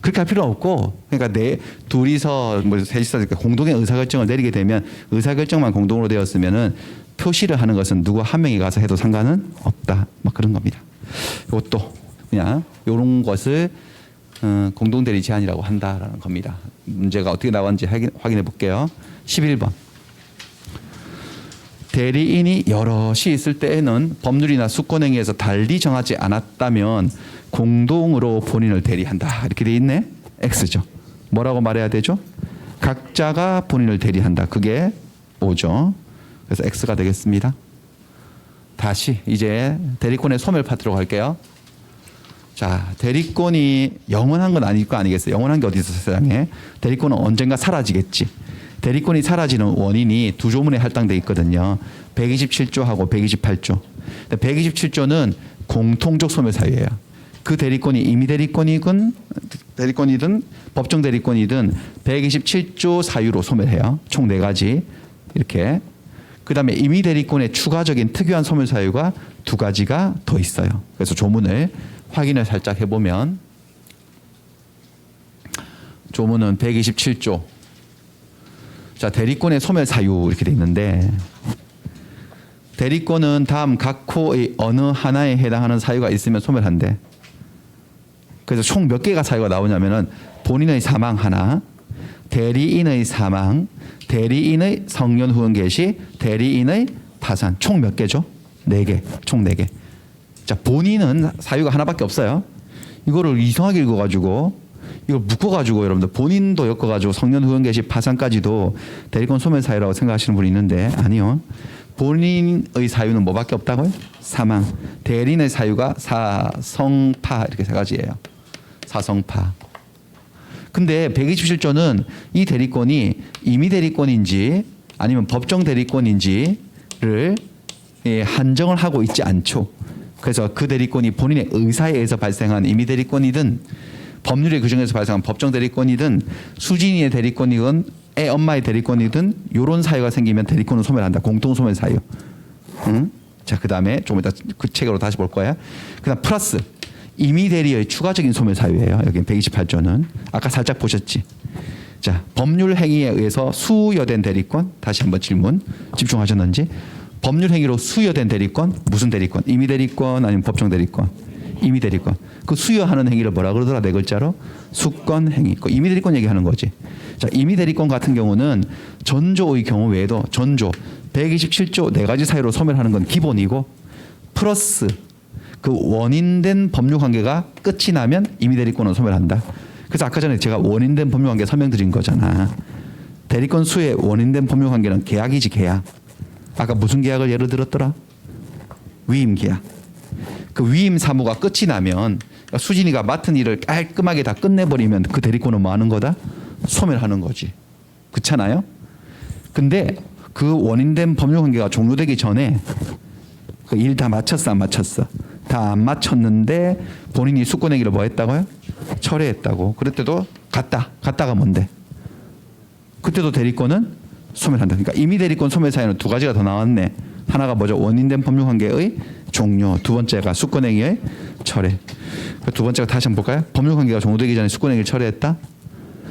그렇게 할 필요 없고 그러니까 둘이서 뭐 셋이서 공동의 의사결정을 내리게 되면 의사결정만 공동으로 되었으면은 표시를 하는 것은 누구 한 명이 가서 해도 상관은 없다. 막 그런 겁니다. 이것도 그냥 이런 것을 공동대리 제한이라고 한다라는 겁니다. 문제가 어떻게 나왔는지 확인해 볼게요. 11번. 대리인이 여럿이 있을 때에는 법률이나 수권행위에서 달리 정하지 않았다면 공동으로 본인을 대리한다. 이렇게 돼 있네. X죠. 뭐라고 말해야 되죠? 각자가 본인을 대리한다. 그게 O죠. 그래서 X가 되겠습니다. 다시 이제 대리권의 소멸 파트로 갈게요. 자, 대리권이 영원한 건 아닐 거 아니겠어요? 영원한 게 어디 있어 세상에. 대리권은 언젠가 사라지겠지. 대리권이 사라지는 원인이 두 조문에 할당돼 있거든요. 127조하고 128조. 127조는 공통적 소멸 사유예요. 그 대리권이 임의 대리권이든 법정 대리권이든 127조 사유로 소멸해요. 총 4가지 이렇게. 그다음에 임의 대리권의 추가적인 특유한 소멸 사유가 2가지가 더 있어요. 그래서 조문을 확인을 살짝 해보면 조문은 127조. 자, 대리권의 소멸 사유 이렇게 돼 있는데 대리권은 다음 각 호의 어느 하나에 해당하는 사유가 있으면 소멸한대. 그래서 총 몇 개가 사유가 나오냐면은 본인의 사망 하나, 대리인의 사망, 대리인의 성년 후원 개시, 대리인의 파산. 총 몇 개죠? 4개. 총 4개. 자, 본인은 사유가 하나밖에 없어요. 이거를 이상하게 읽어가지고 이걸 묶어가지고 여러분들 본인도 엮어가지고 성년 후원 개시 파산까지도 대리권 소멸 사유라고 생각하시는 분이 있는데 아니요. 본인의 사유는 뭐밖에 없다고요? 사망. 대리인의 사유가 사성파 이렇게 3가지예요. 사성파. 근데 127조는 이 대리권이 임의 대리권인지 아니면 법정 대리권인지를 한정을 하고 있지 않죠. 그래서 그 대리권이 본인의 의사에 의해서 발생한 임의 대리권이든 법률의 규정에서 발생한 법정 대리권이든 수진이의 대리권이든 애 엄마의 대리권이든 이런 사유가 생기면 대리권은 소멸한다. 공동 소멸 사유. 응? 자, 그다음에 좀 이따 그 책으로 다시 볼 거야. 그다음 플러스 임의 대리의 추가적인 소멸 사유예요. 여기 128조는 아까 살짝 보셨지. 자, 법률 행위에 의해서 수여된 대리권. 다시 한번 질문 집중하셨는지. 법률 행위로 수여된 대리권 무슨 대리권? 임의 대리권 아니면 법정 대리권? 임의 대리권. 그 수여하는 행위를 뭐라 그러더라? 4글자로 수권 행위. 그 임의 대리권 얘기하는 거지. 자, 임의 대리권 같은 경우는 전조의 경우 외에도 전조 127조 4가지 사유로 소멸하는 건 기본이고 플러스 그 원인된 법률 관계가 끝이 나면 임의 대리권은 소멸한다. 그래서 아까 전에 제가 원인된 법률 관계 설명드린 거잖아. 대리권 수의 원인된 법률 관계는 계약이지 계약. 아까 무슨 계약을 예를 들었더라? 위임 계약. 그 위임 사무가 끝이 나면 그러니까 수진이가 맡은 일을 깔끔하게 다 끝내버리면 그 대리권은 뭐 하는 거다? 소멸하는 거지. 그렇잖아요? 근데 그 원인된 법률 관계가 종료되기 전에 그 일 다 마쳤어 안 마쳤어? 다 안 마쳤는데 본인이 수권 행위를 뭐 했다고요? 철회했다고. 그럴 때도 갔다가 뭔데? 그때도 대리권은 소멸한다. 그러니까 임의 대리권 소멸 사유는 2가지가 더 나왔네. 하나가 뭐죠? 원인된 법률 관계의 종료. 2번째가 수권 행위의 철회. 2번째가 다시 한번 볼까요? 법률 관계가 종료되기 전에 수권 행위를 철회했다.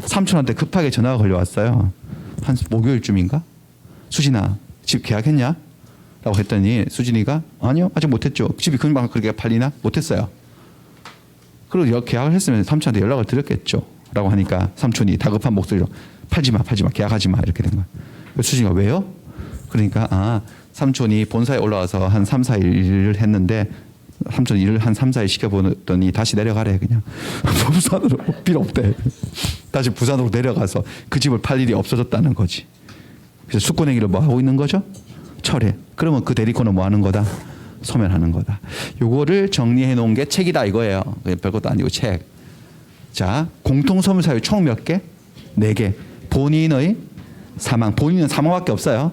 삼촌한테 급하게 전화가 걸려왔어요. 한 목요일쯤인가? 수진아, 집 계약했냐? 라고 했더니 수진이가 아니요, 아직 못했죠. 집이 금방 그렇게 팔리나? 못했어요. 그리고 계약을 했으면 삼촌한테 연락을 드렸겠죠. 라고 하니까 삼촌이 다급한 목소리로 팔지 마, 계약하지 마. 이렇게 된 거야. 수진이가 왜요? 그러니까 삼촌이 본사에 올라와서 한 3, 4일 했는데 삼촌이 일을 한 3, 4일 시켜보더니 다시 내려가래 그냥. 부산으로 필요 없대. 다시 부산으로 내려가서 그 집을 팔 일이 없어졌다는 거지. 그래서 수권 행위를 뭐 하고 있는 거죠? 철회. 그러면 그 대리권은 뭐 하는 거다? 소멸하는 거다. 요거를 정리해 놓은 게 책이다 이거예요. 별것도 아니고 책. 자, 공통 소멸 사유 총 몇 개? 4개. 본인의 사망. 본인은 사망밖에 없어요.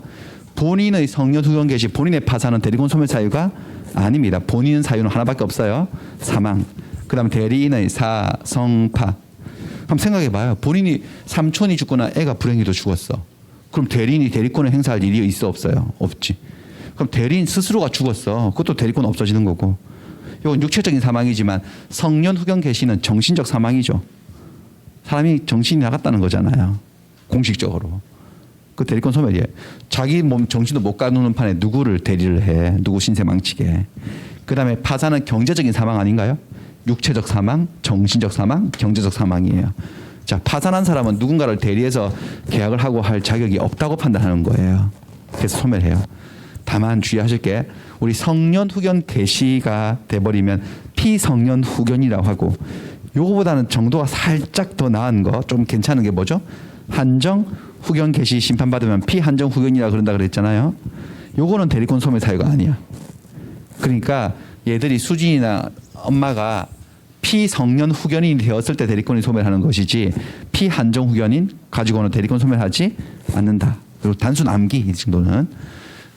본인의 성년 후견 개시, 본인의 파산은 대리권 소멸 사유가 아닙니다. 본인 사유는 하나밖에 없어요. 사망. 그다음 대리인의 사성파. 한번 생각해봐요. 본인이 삼촌이 죽거나 애가 불행히도 죽었어. 그럼 대리인이 대리권을 행사할 일이 있어 없어요? 없지. 그럼 대리인 스스로가 죽었어. 그것도 대리권 없어지는 거고. 이건 육체적인 사망이지만 성년 후견 개시는 정신적 사망이죠. 사람이 정신이 나갔다는 거잖아요. 공식적으로. 그 대리권 소멸이에요. 자기 몸 정신도 못 가누는 판에 누구를 대리를 해. 누구 신세 망치게. 그다음에 파산은 경제적인 사망 아닌가요? 육체적 사망, 정신적 사망, 경제적 사망이에요. 자, 파산한 사람은 누군가를 대리해서 계약을 하고 할 자격이 없다고 판단하는 거예요. 그래서 소멸해요. 다만 주의하실 게 우리 성년 후견 개시가 돼버리면 피성년 후견이라고 하고 요거보다는 정도가 살짝 더 나은 거 좀 괜찮은 게 뭐죠? 한정 후견 개시 심판받으면 피한정 후견이라 그런다 그랬잖아요. 요거는 대리권 소멸 사유가 아니야. 그러니까 얘들이 수진이나 엄마가 피성년 후견인이 되었을 때 대리권이 소멸하는 것이지 피한정 후견인 가지고는 대리권 소멸하지 않는다. 그리고 단순 암기 이 정도는.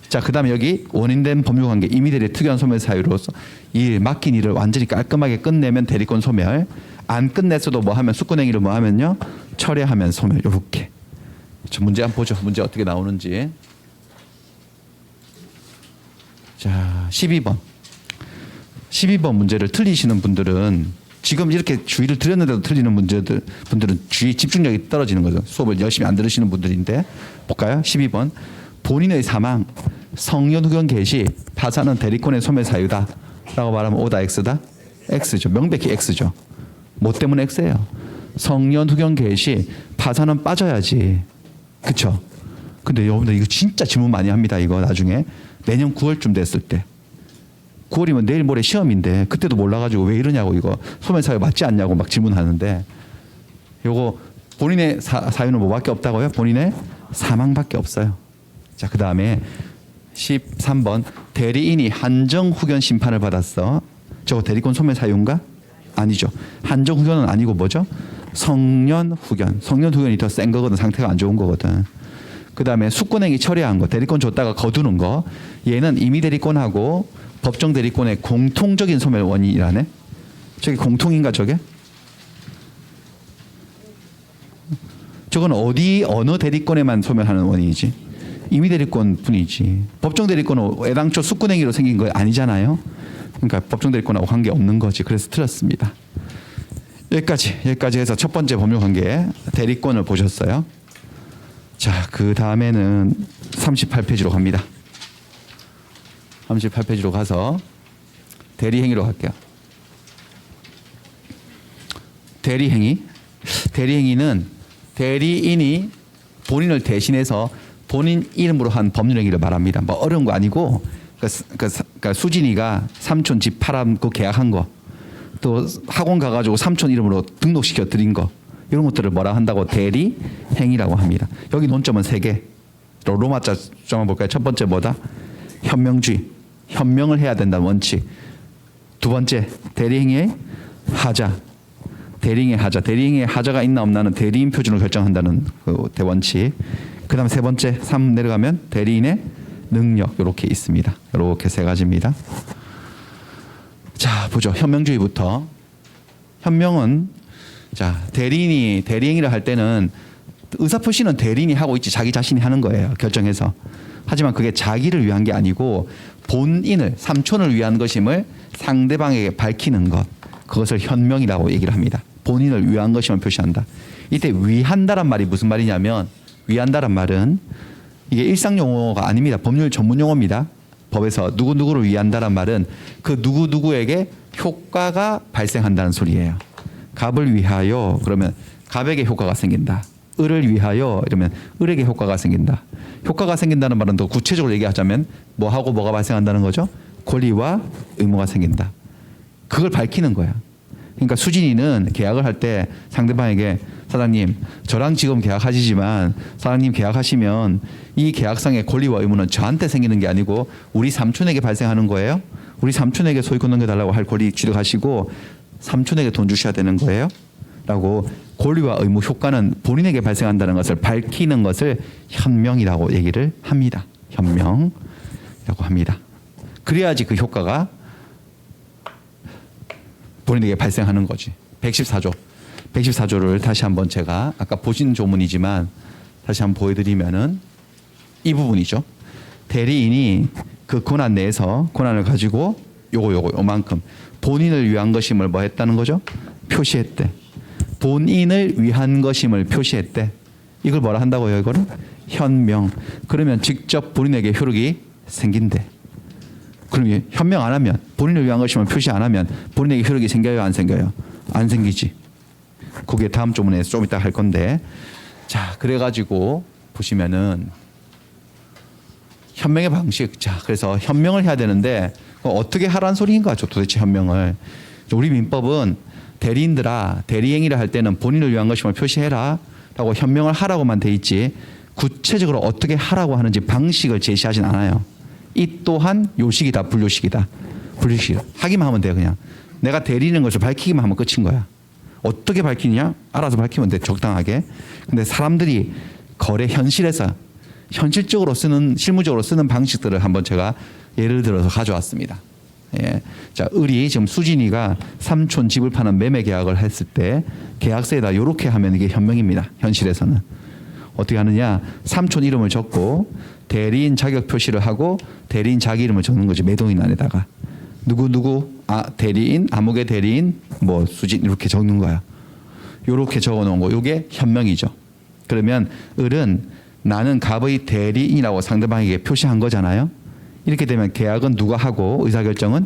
자, 그다음에 여기 원인된 법률관계 임의대리 특유한 소멸 사유로서 일 맡긴 일을 완전히 깔끔하게 끝내면 대리권 소멸. 안 끝냈어도 뭐 하면 숙군행위를 뭐 하면요 철회하면 소멸. 요렇게. 저 문제 한번 보죠. 문제 어떻게 나오는지. 자, 12번. 12번 문제를 틀리시는 분들은 지금 이렇게 주의를 드렸는데도 틀리는 분들은 주의 집중력이 떨어지는 거죠. 수업을 열심히 안 들으시는 분들인데 볼까요? 12번. 본인의 사망, 성년 후견 개시, 파산은 대리권의 소멸 사유다. 라고 말하면 O다 X다? X죠. 명백히 X죠. 뭐 때문에 X예요? 성년 후견 개시, 파산은 빠져야지. 그쵸? 근데 여러분들 이거 진짜 질문 많이 합니다. 이거 나중에. 내년 9월쯤 됐을 때. 9월이면 내일 모레 시험인데 그때도 몰라가지고 왜 이러냐고 이거 소멸 사유 맞지 않냐고 막 질문하는데 요거 본인의 사유는 뭐밖에 없다고요? 본인의 사망밖에 없어요. 자, 그 다음에 13번 대리인이 한정 후견 심판을 받았어. 저거 대리권 소멸 사유인가? 아니죠. 한정 후견은 아니고 뭐죠? 성년 후견. 성년 후견이 더 센 거거든. 상태가 안 좋은 거거든. 그 다음에 숙군행위 철회한 거. 대리권 줬다가 거두는 거. 얘는 임의 대리권하고 법정 대리권의 공통적인 소멸 원인이라네. 저게 공통인가 저게? 저건 어느 대리권에만 소멸하는 원인이지? 임의 대리권 뿐이지. 법정 대리권은 애당초 숙군행위로 생긴 거 아니잖아요. 그러니까 법정 대리권하고 관계 없는 거지. 그래서 틀렸습니다. 여기까지 해서 첫 번째 법률관계 대리권을 보셨어요. 자, 그 다음에는 38페이지로 갑니다. 38페이지로 가서 대리행위로 갈게요. 대리행위는 대리인이 본인을 대신해서 본인 이름으로 한 법률행위를 말합니다. 뭐 어려운 거 아니고 그러니까 수진이가 삼촌 집 팔아먹고 계약한 거, 또 학원 가가지고 삼촌 이름으로 등록시켜 드린 거, 이런 것들을 뭐라 한다고 대리행위라고 합니다. 여기 논점은 3개. 로마자 좀 한번 볼까요? 첫 번째 뭐다? 현명주의. 현명을 해야 된다는 원칙. 두 번째 대리행위의 하자. 대리행위의 하자가 있나 없나는 대리인 표준을 결정한다는 그 대원칙. 그 다음에 세 번째 3 내려가면 대리인의 능력 이렇게 있습니다. 이렇게 3가지입니다. 자, 보죠. 현명주의부터. 현명은 자, 대리인이 대리행위를 할 때는 의사표시는 대리인이 하고 있지 자기 자신이 하는 거예요. 결정해서. 하지만 그게 자기를 위한 게 아니고 본인을 삼촌을 위한 것임을 상대방에게 밝히는 것. 그것을 현명이라고 얘기를 합니다. 본인을 위한 것임을 표시한다. 이때 위한다란 말이 무슨 말이냐면 위한다란 말은 이게 일상 용어가 아닙니다. 법률 전문 용어입니다. 법에서 누구누구를 위한다란 말은 그 누구누구에게 효과가 발생한다는 소리예요. 갑을 위하여 그러면 갑에게 효과가 생긴다. 을을 위하여 이러면 을에게 효과가 생긴다. 효과가 생긴다는 말은 더 구체적으로 얘기하자면 뭐하고 뭐가 발생한다는 거죠? 권리와 의무가 생긴다. 그걸 밝히는 거야. 그러니까 수진이는 계약을 할 때 상대방에게 사장님 저랑 지금 계약하시지만 사장님 계약하시면 이 계약상의 권리와 의무는 저한테 생기는 게 아니고 우리 삼촌에게 발생하는 거예요. 우리 삼촌에게 소유권 넘겨달라고 할 권리 취득하시고 삼촌에게 돈 주셔야 되는 거예요. 라고 권리와 의무 효과는 본인에게 발생한다는 것을 밝히는 것을 현명이라고 얘기를 합니다. 현명이라고 합니다. 그래야지 그 효과가 본인에게 발생하는 거지. 114조를 다시 한번 제가 아까 보신 조문이지만 다시 한번 보여드리면은 이 부분이죠. 대리인이 그 권한 내에서 권한을 가지고 요만큼 본인을 위한 것임을 뭐 했다는 거죠? 표시했대. 본인을 위한 것임을 표시했대. 이걸 뭐라 한다고요? 이거를 현명. 그러면 직접 본인에게 효력이 생긴대. 그럼 현명 안 하면, 본인을 위한 것임을 표시 안 하면 본인에게 효력이 생겨요, 안 생겨요? 안 생기지. 그게 다음 조문에서 좀 이따 할 건데, 자, 그래가지고 보시면은 현명의 방식. 자, 그래서 현명을 해야 되는데 어떻게 하라는 소리인가? 도대체 현명을. 우리 민법은 대리인들아, 대리행위를 할 때는 본인을 위한 것임을 표시해라 라고 현명을 하라고만 돼 있지, 구체적으로 어떻게 하라고 하는지 방식을 제시하진 않아요. 이 또한 요식이다, 불요식이다. 불요식이다. 하기만 하면 돼요. 그냥 내가 대리는 것을 밝히기만 하면 끝인 거야. 어떻게 밝히냐? 알아서 밝히면 돼, 적당하게. 근데 사람들이 거래 현실에서 현실적으로 쓰는, 실무적으로 쓰는 방식들을 한번 제가 예를 들어서 가져왔습니다. 예. 자, 을이 지금 수진이가 삼촌 집을 파는 매매 계약을 했을 때 계약서에다 이렇게 하면 이게 현명입니다. 현실에서는 어떻게 하느냐? 삼촌 이름을 적고 대리인 자격 표시를 하고 대리인 자기 이름을 적는 거지. 매도인 안에다가 누구 대리인, 아무개 대리인 뭐 수진 이렇게 적는 거야. 이렇게 적어놓은 거, 이게 현명이죠. 그러면 을은 나는 갑의 대리인이라고 상대방에게 표시한 거잖아요. 이렇게 되면 계약은 누가 하고 의사결정은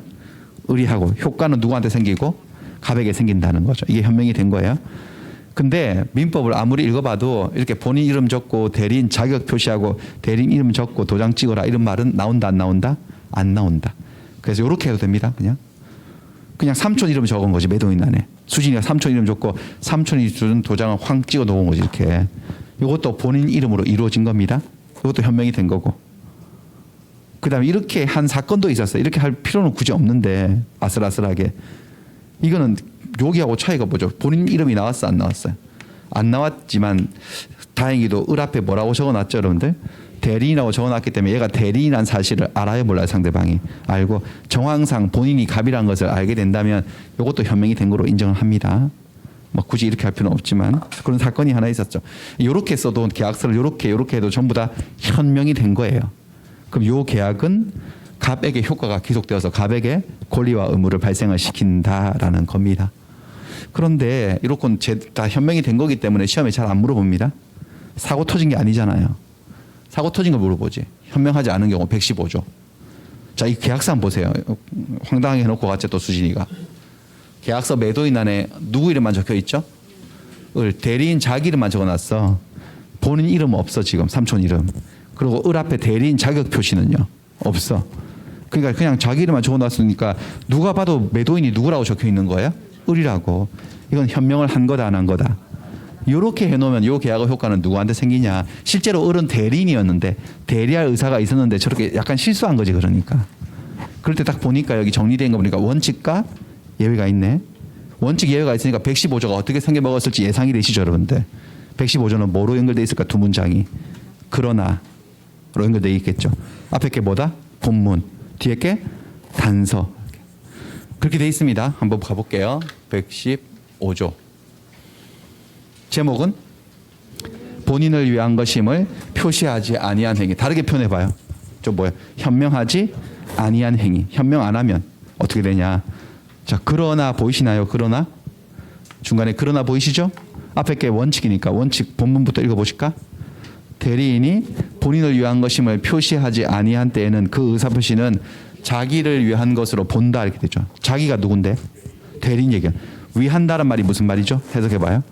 을이 하고 효과는 누구한테 생기고 갑에게 생긴다는 거죠. 이게 현명이 된 거예요. 근데 민법을 아무리 읽어봐도 이렇게 본인 이름 적고 대리인 자격 표시하고 대리인 이름 적고 도장 찍어라 이런 말은 나온다, 안 나온다? 안 나온다. 그래서 이렇게 해도 됩니다. 그냥 삼촌 이름 적은 거지. 매도인 안에 수진이가 삼촌 이름 적고 삼촌이 준 도장을 황 찍어 놓은 거지. 이렇게. 이것도 본인 이름으로 이루어진 겁니다. 이것도 현명이 된 거고. 그다음에 이렇게 한 사건도 있었어요. 이렇게 할 필요는 굳이 없는데 아슬아슬하게. 이거는 여기하고 차이가 뭐죠? 본인 이름이 나왔어, 안 나왔어요? 안 나왔지만 다행히도 을 앞에 뭐라고 적어놨죠, 여러분들? 대리인이라고 적어놨기 때문에 얘가 대리인이라는 사실을 알아요, 몰라요? 상대방이 알고 정황상 본인이 갑이라는 것을 알게 된다면 이것도 현명이 된 거로 인정을 합니다. 뭐 굳이 이렇게 할 필요는 없지만 그런 사건이 하나 있었죠. 이렇게 써도 계약서를 이렇게 해도 전부 다 현명이 된 거예요. 그럼 이 계약은 갑에게 효과가 기속되어서 갑에게 권리와 의무를 발생을 시킨다라는 겁니다. 그런데 이렇건 다 현명이 된 거기 때문에 시험에 잘 안 물어봅니다. 사고 터진 게 아니잖아요. 사고 터진 걸 물어보지. 현명하지 않은 경우 115조. 자, 이 계약서 한번 보세요. 황당하게 해놓고 갔죠, 또 수진이가. 계약서 매도인 안에 누구 이름만 적혀 있죠? 대리인 자기 이름만 적어놨어. 본인 이름 없어, 지금 삼촌 이름. 그리고 을 앞에 대리인 자격 표시는요, 없어. 그러니까 그냥 자기 이름만 적어놨으니까 누가 봐도 매도인이 누구라고 적혀 있는 거예요? 을이라고. 이건 현명을 한 거다, 안 한 거다. 이렇게 해놓으면 이 계약의 효과는 누구한테 생기냐? 실제로 을은 대리인이었는데 대리할 의사가 있었는데 저렇게 약간 실수한 거지. 그러니까 그럴 때 딱 보니까 여기 정리된 거 보니까 원칙과 예외가 있네. 원칙 예외가 있으니까 115조가 어떻게 생겨먹었을지 예상이 되시죠, 여러분들? 115조는 뭐로 연결되어 있을까? 두 문장이 그러나로 연결되어 있겠죠. 앞에 게 뭐다? 본문, 뒤에 게 단서. 그렇게 되어 있습니다. 한번 가볼게요. 115조 제목은 본인을 위한 것임을 표시하지 아니한 행위. 다르게 표현해봐요. 좀 뭐야? 현명하지 아니한 행위. 현명 안 하면 어떻게 되냐? 자, 그러나 보이시나요? 그러나 중간에 그러나 보이시죠? 앞에 게 원칙이니까 원칙 본문부터 읽어보실까? 대리인이 본인을 위한 것임을 표시하지 아니한 때에는 그 의사표시는 자기를 위한 것으로 본다 이렇게 되죠. 자기가 누군데? 대리인 얘기야. 위한다는 말이 무슨 말이죠? 해석해봐요.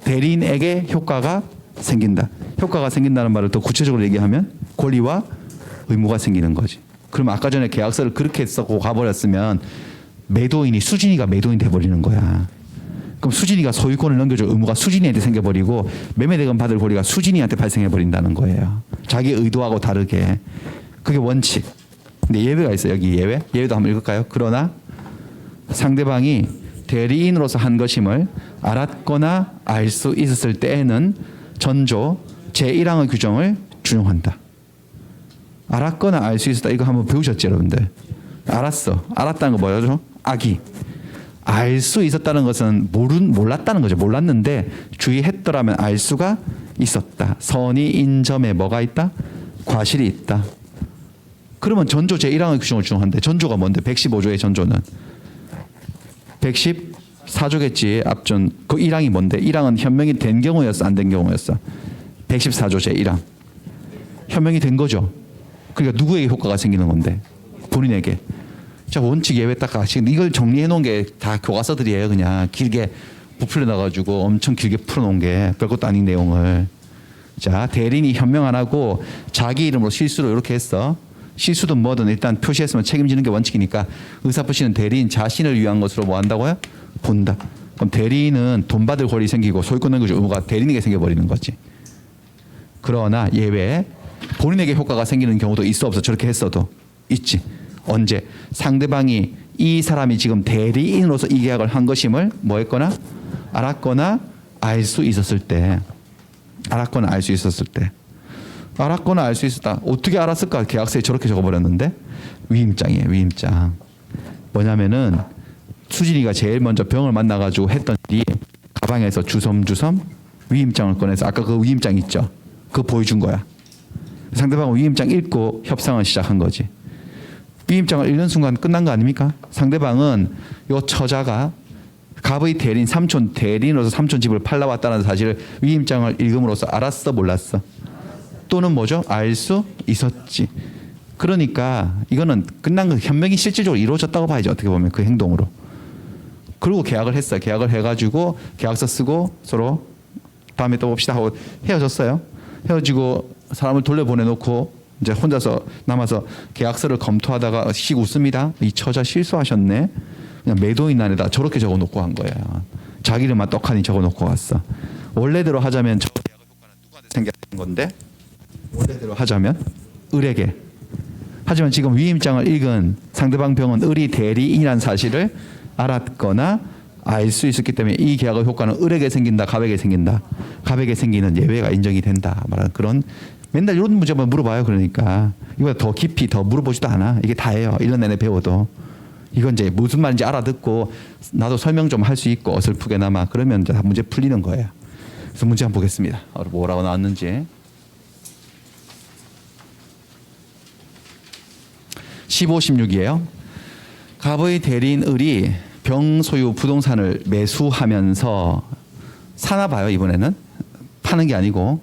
대리인에게 효과가 생긴다. 효과가 생긴다는 말을 더 구체적으로 얘기하면 권리와 의무가 생기는 거지. 그럼 아까 전에 계약서를 그렇게 쓰고 가버렸으면 매도인이 수진이가 매도인 돼버리는 거야. 그럼 수진이가 소유권을 넘겨줄 의무가 수진이한테 생겨버리고 매매대금 받을 권리가 수진이한테 발생해버린다는 거예요. 자기 의도하고 다르게. 그게 원칙. 근데 예외가 있어요. 여기 예외. 예외도 한번 읽을까요? 그러나 상대방이 대리인으로서 한 것임을 알았거나 알 수 있었을 때에는 전조 제1항의 규정을 준용한다. 알았거나 알 수 있었다. 이거 한번 배우셨죠, 여러분들? 알았어. 알았다는 거 뭐죠? 악이. 알 수 있었다는 것은 몰랐다는 거죠. 몰랐는데 주의했더라면 알 수가 있었다. 선의 인점에 뭐가 있다? 과실이 있다. 그러면 전조 제1항의 규정을 준용한대. 전조가 뭔데? 115조의 전조는 114조겠지. 앞전 그 1항이 뭔데? 1항은 현명이 된 경우였어, 안 된 경우였어? 114조 제1항. 현명이 된 거죠. 그러니까 누구에게 효과가 생기는 건데? 본인에게. 자, 원칙 예외 딱 같이 이걸 정리해 놓은 게 다 교과서들이에요. 그냥 길게 부풀려 놔가지고 엄청 길게 풀어놓은 게 별것도 아닌 내용을. 자, 대리인이 현명 안 하고 자기 이름으로 실수로 이렇게 했어. 실수든 뭐든 일단 표시했으면 책임지는 게 원칙이니까 의사표시는 대리인 자신을 위한 것으로 뭐 한다고요? 본다. 그럼 대리인은 돈 받을 권리 생기고 소유권 남기줄 의무가 대리인에게 생겨버리는 거지. 그러나 예외 본인에게 효과가 생기는 경우도 있어 없어? 저렇게 했어도 있지. 언제? 상대방이 이 사람이 지금 대리인으로서 이 계약을 한 것임을 뭐 했거나 알았거나 알 수 있었을 때. 알았거나 알 수 있었을 때. 알았거나 알 수 있었다. 어떻게 알았을까? 계약서에 저렇게 적어버렸는데 위임장이에요. 위임장. 뭐냐면은 수진이가 제일 먼저 병을 만나가지고 했던 일이 가방에서 주섬주섬 위임장을 꺼내서 아까 그 위임장 있죠? 그거 보여준 거야. 상대방은 위임장 읽고 협상을 시작한 거지. 위임장을 읽는 순간 끝난 거 아닙니까? 상대방은 요 처자가 갑의 대리인 삼촌 대리인으로서 삼촌 집을 팔러왔다는 사실을 위임장을 읽음으로써 알았어 몰랐어? 또는 뭐죠? 알 수 있었지. 그러니까 이거는 끝난 거 현명이 실질적으로 이루어졌다고 봐야지 어떻게 보면 그 행동으로. 그리고 계약을 했어요. 계약을 해가지고 계약서 쓰고 서로 다음에 또 봅시다 하고 헤어졌어요. 헤어지고 사람을 돌려보내놓고 이제 혼자서 남아서 계약서를 검토하다가 씩 웃습니다. 이 처자 실수하셨네. 그냥 매도인 안에다 저렇게 적어놓고 한 거예요. 자기 이름만 떡하니 적어놓고 왔어. 원래대로 하자면 저 계약의 효과는 누구한테 생겨야 되는 건데 원래대로 하자면 을에게. 하지만 지금 위임장을 읽은 상대방 병은 을이 대리인이라는 사실을 알았거나 알 수 있었기 때문에 이 계약의 효과는 을에게 생긴다, 갑에게 생긴다. 갑에게 생기는 예외가 인정이 된다. 말하는 그런 맨날 이런 문제만 물어봐요. 그러니까 이거보다 더 깊이 더 물어보지도 않아. 이게 다예요. 1년 내내 배워도. 이건 이제 무슨 말인지 알아듣고 나도 설명 좀 할 수 있고 어설프게나마 그러면 이제 문제 풀리는 거예요. 그래서 문제 한번 보겠습니다. 뭐라고 나왔는지. 15, 16이에요. 갑의 대리인 을이 병 소유 부동산을 매수하면서 사나 봐요. 이번에는 파는 게 아니고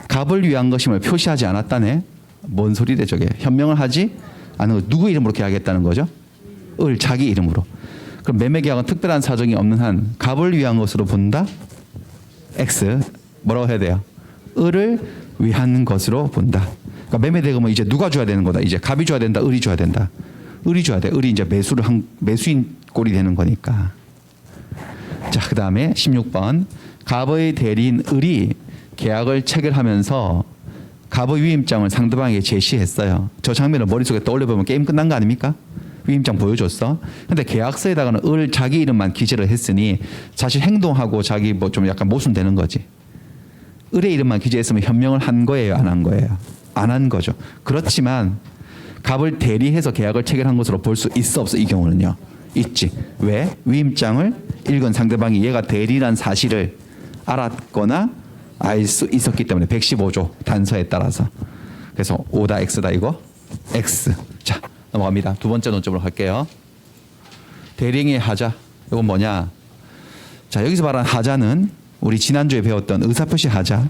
갑을 위한 것임을 표시하지 않았다네. 뭔 소리래 저게. 현명을 하지 않은 거. 누구 이름으로 계약했다는 거죠? 을 자기 이름으로. 그럼 매매 계약은 특별한 사정이 없는 한 갑을 위한 것으로 본다. X 뭐라고 해야 돼요? 을을 위한 것으로 본다. 그러니까 매매 대금은 이제 누가 줘야 되는 거다. 이제 갑이 줘야 된다. 을이 줘야 된다. 을이 줘야 돼. 을이 이제 매수를 한 매수인 꼴이 되는 거니까. 자, 그다음에 16번 갑의 대리인 을이 계약을 체결하면서 갑의 위임장을 상대방에게 제시했어요. 저 장면을 머릿속에 떠올려보면 게임 끝난 거 아닙니까? 위임장 보여줬어. 근데 계약서에다가는 을 자기 이름만 기재를 했으니 사실 행동하고 자기 뭐 좀 약간 모순되는 거지. 을의 이름만 기재했으면 현명을 한 거예요, 안 한 거예요? 안 한 거죠. 그렇지만 갑을 대리해서 계약을 체결한 것으로 볼 수 있어 없어? 이 경우는요. 있지. 왜? 위임장을 읽은 상대방이 얘가 대리란 사실을 알았거나 알 수 있었기 때문에 115조 단서에 따라서. 그래서 O다 X다 이거? X. 자, 넘어갑니다. 두 번째 논점으로 갈게요. 대리인의 하자. 이건 뭐냐? 자, 여기서 말한 하자는 우리 지난주에 배웠던 의사표시 하자.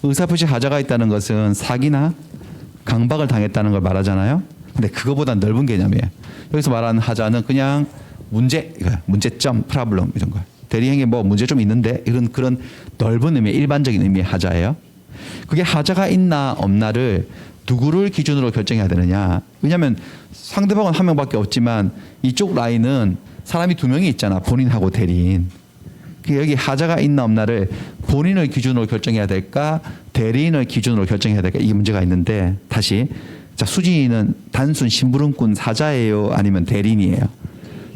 의사표시 하자가 있다는 것은 사기나 강박을 당했다는 걸 말하잖아요. 근데 그거보다 넓은 개념이에요. 여기서 말하는 하자는 그냥 문제점, 프라블럼 이런 거. 대리행에 뭐 문제 좀 있는데 이런 그런 넓은 의미, 일반적인 의미의 하자예요. 그게 하자가 있나 없나를 누구를 기준으로 결정해야 되느냐. 왜냐하면 상대방은 한 명밖에 없지만 이쪽 라인은 사람이 두 명이 있잖아. 본인하고 대리인. 여기 하자가 있나 없나를 본인을 기준으로 결정해야 될까 대리인을 기준으로 결정해야 될까 이게 문제가 있는데 다시 자 수진이는 단순 심부름꾼 사자예요 아니면 대리인이에요?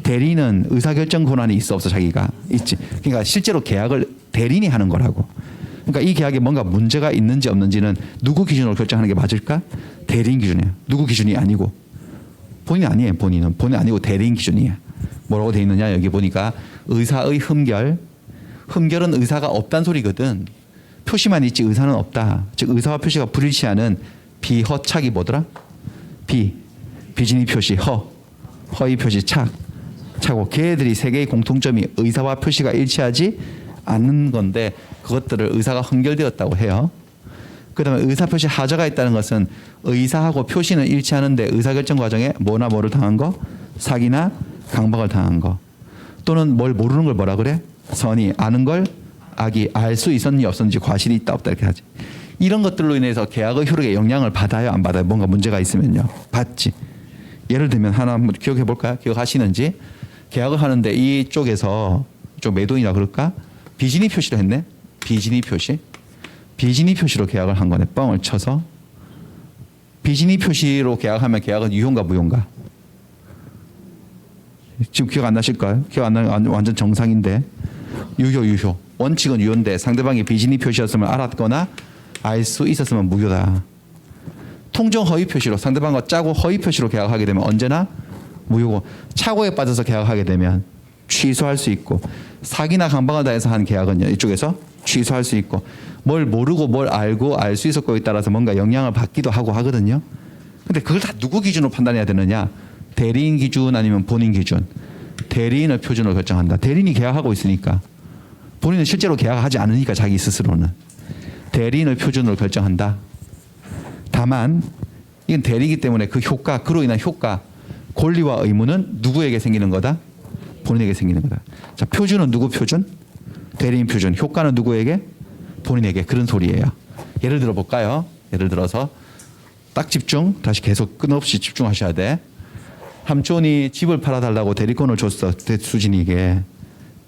대리인은 의사결정 권한이 있어 없어? 자기가 있지. 그러니까 실제로 계약을 대리인이 하는 거라고. 그러니까 이 계약에 뭔가 문제가 있는지 없는지는 누구 기준으로 결정하는 게 맞을까? 대리인 기준이에요. 누구 기준이 아니고. 본인 아니에요. 본인 아니고 대리인 기준이에요. 뭐라고 돼 있느냐 여기 보니까 의사의 흠결은 의사가 없단 소리거든. 표시만 있지 의사는 없다. 즉 의사와 표시가 불일치하는 비허착이 뭐더라? 비진이 표시 허의 표시 차고 걔들이 세 개의 공통점이 의사와 표시가 일치하지 않는 건데 그것들을 의사가 흠결되었다고 해요. 그다음에 의사 표시 하자가 있다는 것은 의사하고 표시는 일치하는데 의사결정 과정에 뭐나 뭐를 당한 거, 사기나 강박을 당한 거, 또는 뭘 모르는 걸 뭐라 그래? 선이 아는 걸 악이 알 수 있었는지 없었는지 과실이 있다 없다 이렇게 하지. 이런 것들로 인해서 계약의 효력에 영향을 받아요 안 받아요? 뭔가 문제가 있으면요. 받지. 예를 들면 하나 한번 기억해 볼까요? 기억하시는지. 계약을 하는데 이쪽에서 좀 매도인이라 그럴까? 비진이 표시를 했네. 비진이 표시로 계약을 한 거네. 뻥을 쳐서. 비진이 표시로 계약하면 계약은 유효인가 무효인가? 지금 기억 안 나실까요? 기억 안 나면 완전 정상인데. 유효. 원칙은 유효인데 상대방이 비진이 표시였으면 알았거나 알 수 있었으면 무효다. 통정 허위 표시로 상대방과 짜고 허위 표시로 계약하게 되면 언제나 무효고, 착오에 빠져서 계약하게 되면 취소할 수 있고, 사기나 강박을 다해서 한 계약은요 이쪽에서 취소할 수 있고, 뭘 모르고 뭘 알고 알 수 있었고에 따라서 뭔가 영향을 받기도 하고 하거든요. 근데 그걸 다 누구 기준으로 판단해야 되느냐? 대리인 기준 아니면 본인 기준? 대리인을 표준으로 결정한다. 대리인이 계약하고 있으니까. 본인은 실제로 계약하지 않으니까 자기 스스로는. 대리인을 표준으로 결정한다. 다만 이건 대리이기 때문에 그 효과, 그로 인한 효과, 권리와 의무는 누구에게 생기는 거다? 본인에게 생기는 거다. 자, 표준은 누구 표준? 대리인 표준. 효과는 누구에게? 본인에게. 그런 소리예요. 예를 들어 볼까요? 예를 들어서 딱 집중, 다시 계속 끊임없이 집중하셔야 돼. 삼촌이 집을 팔아달라고 대리권을 줬어. 수진이에게.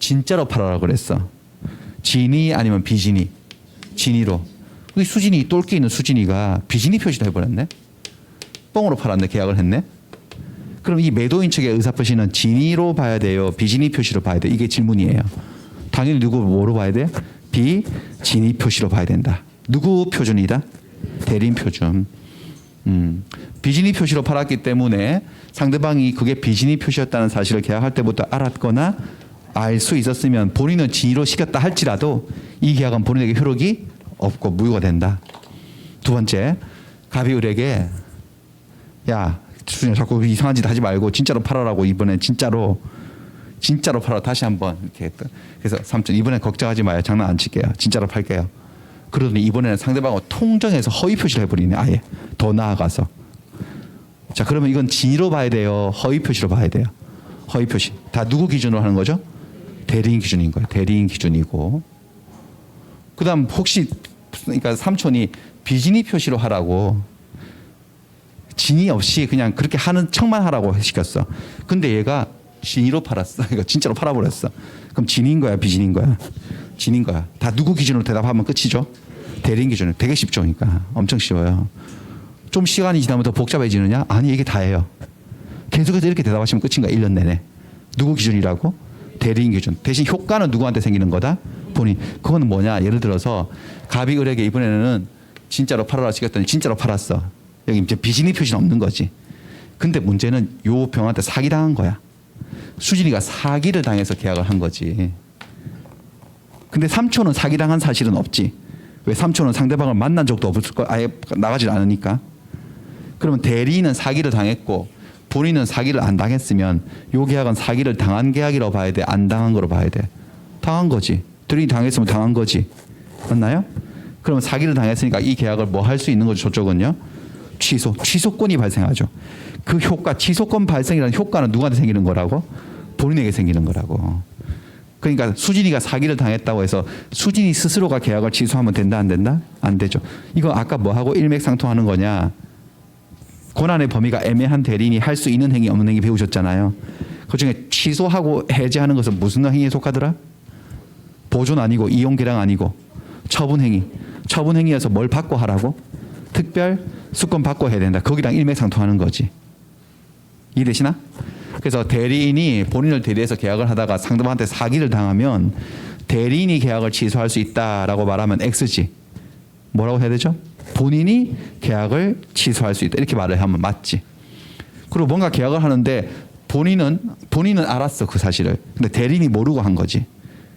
진짜로 팔아라 그랬어. 진이 아니면 비진이? 진이로. 우리 수진이, 똘끼 있는 수진이가 비진이 표시를 해버렸네. 뻥으로 팔았네. 계약을 했네. 그럼 이 매도인 측의 의사표시는 진이로 봐야 돼요? 비진이 표시로 봐야 돼요? 이게 질문이에요. 당연히 누구 뭐로 봐야 돼요? 비진이 표시로 봐야 된다. 누구 표준이다? 대리인 표준. 비진이 표시로 팔았기 때문에 상대방이 그게 비진이 표시였다는 사실을 계약할 때부터 알았거나 알 수 있었으면 본인은 진위로 시켰다 할지라도 이 계약은 본인에게 효력이 없고 무효가 된다. 두 번째, 갑이 을에게 야, 수진아 자꾸 이상한 짓 하지 말고 진짜로 팔아라고. 이번엔 진짜로 팔아. 다시 한번 이렇게 했다. 그래서 삼촌 이번엔 걱정하지 마요. 장난 안 칠게요. 진짜로 팔게요. 그러더니 이번에는 상대방을 통정해서 허위 표시를 해버리네. 아예 더 나아가서. 자, 그러면 이건 진위로 봐야 돼요? 허위 표시로 봐야 돼요? 허위 표시. 다 누구 기준으로 하는 거죠? 대리인 기준인 거예요. 대리인 기준이고. 그다음 혹시 그러니까 삼촌이 비진이 표시로 하라고 진위 없이 그냥 그렇게 하는 척만 하라고 시켰어. 근데 얘가 진위로 팔았어. 이거 진짜로 팔아버렸어. 그럼 진인 거야, 비진인 거야? 진인 거야. 다 누구 기준으로 대답하면 끝이죠? 대리인 기준으로. 되게 쉽죠, 그러니까. 엄청 쉬워요. 좀 시간이 지나면 더 복잡해지느냐? 아니, 이게 다예요. 계속해서 이렇게 대답하시면 끝인 거야, 1년 내내. 누구 기준이라고? 대리인 기준. 대신 효과는 누구한테 생기는 거다? 본인. 그건 뭐냐? 예를 들어서 갑이 을에게 이번에는 진짜로 팔아라 시켰더니 진짜로 팔았어. 여기 이제 비진이 표시는 없는 거지. 근데 문제는 요 병한테 사기당한 거야. 수진이가 사기를 당해서 계약을 한 거지. 근데 삼촌은 사기당한 사실은 없지. 왜? 삼촌은 상대방을 만난 적도 없을 거, 아예 나가질 않으니까. 그러면 대리인은 사기를 당했고 본인은 사기를 안 당했으면 요 계약은 사기를 당한 계약이라고 봐야 돼? 안 당한 거로 봐야 돼? 당한 거지. 대리인이 당했으면 당한 거지. 맞나요? 그러면 사기를 당했으니까 이 계약을 뭐 할 수 있는 거죠? 저쪽은요? 취소권이 발생하죠. 그 효과, 취소권 발생이라는 효과는 누구한테 생기는 거라고? 본인에게 생기는 거라고. 그러니까 수진이가 사기를 당했다고 해서 수진이 스스로가 계약을 취소하면 된다 안 된다? 안 되죠. 이거 아까 뭐하고 일맥상통하는 거냐? 권한의 범위가 애매한 대리인이 할 수 있는 행위 없는 행위 배우셨잖아요. 그중에 취소하고 해제하는 것은 무슨 행위에 속하더라? 보존 아니고 이용 계량 아니고 처분 행위. 처분 행위에서 뭘 받고 하라고? 특별 수권 받고 해야 된다. 거기랑 일맥상통하는 거지. 이해되시나? 그래서 대리인이 본인을 대리해서 계약을 하다가 상대방한테 사기를 당하면 대리인이 계약을 취소할 수 있다라고 말하면 X지. 뭐라고 해야 되죠? 본인이 계약을 취소할 수 있다. 이렇게 말을 하면 맞지. 그리고 뭔가 계약을 하는데 본인은 알았어, 그 사실을. 근데 대리인이 모르고 한 거지.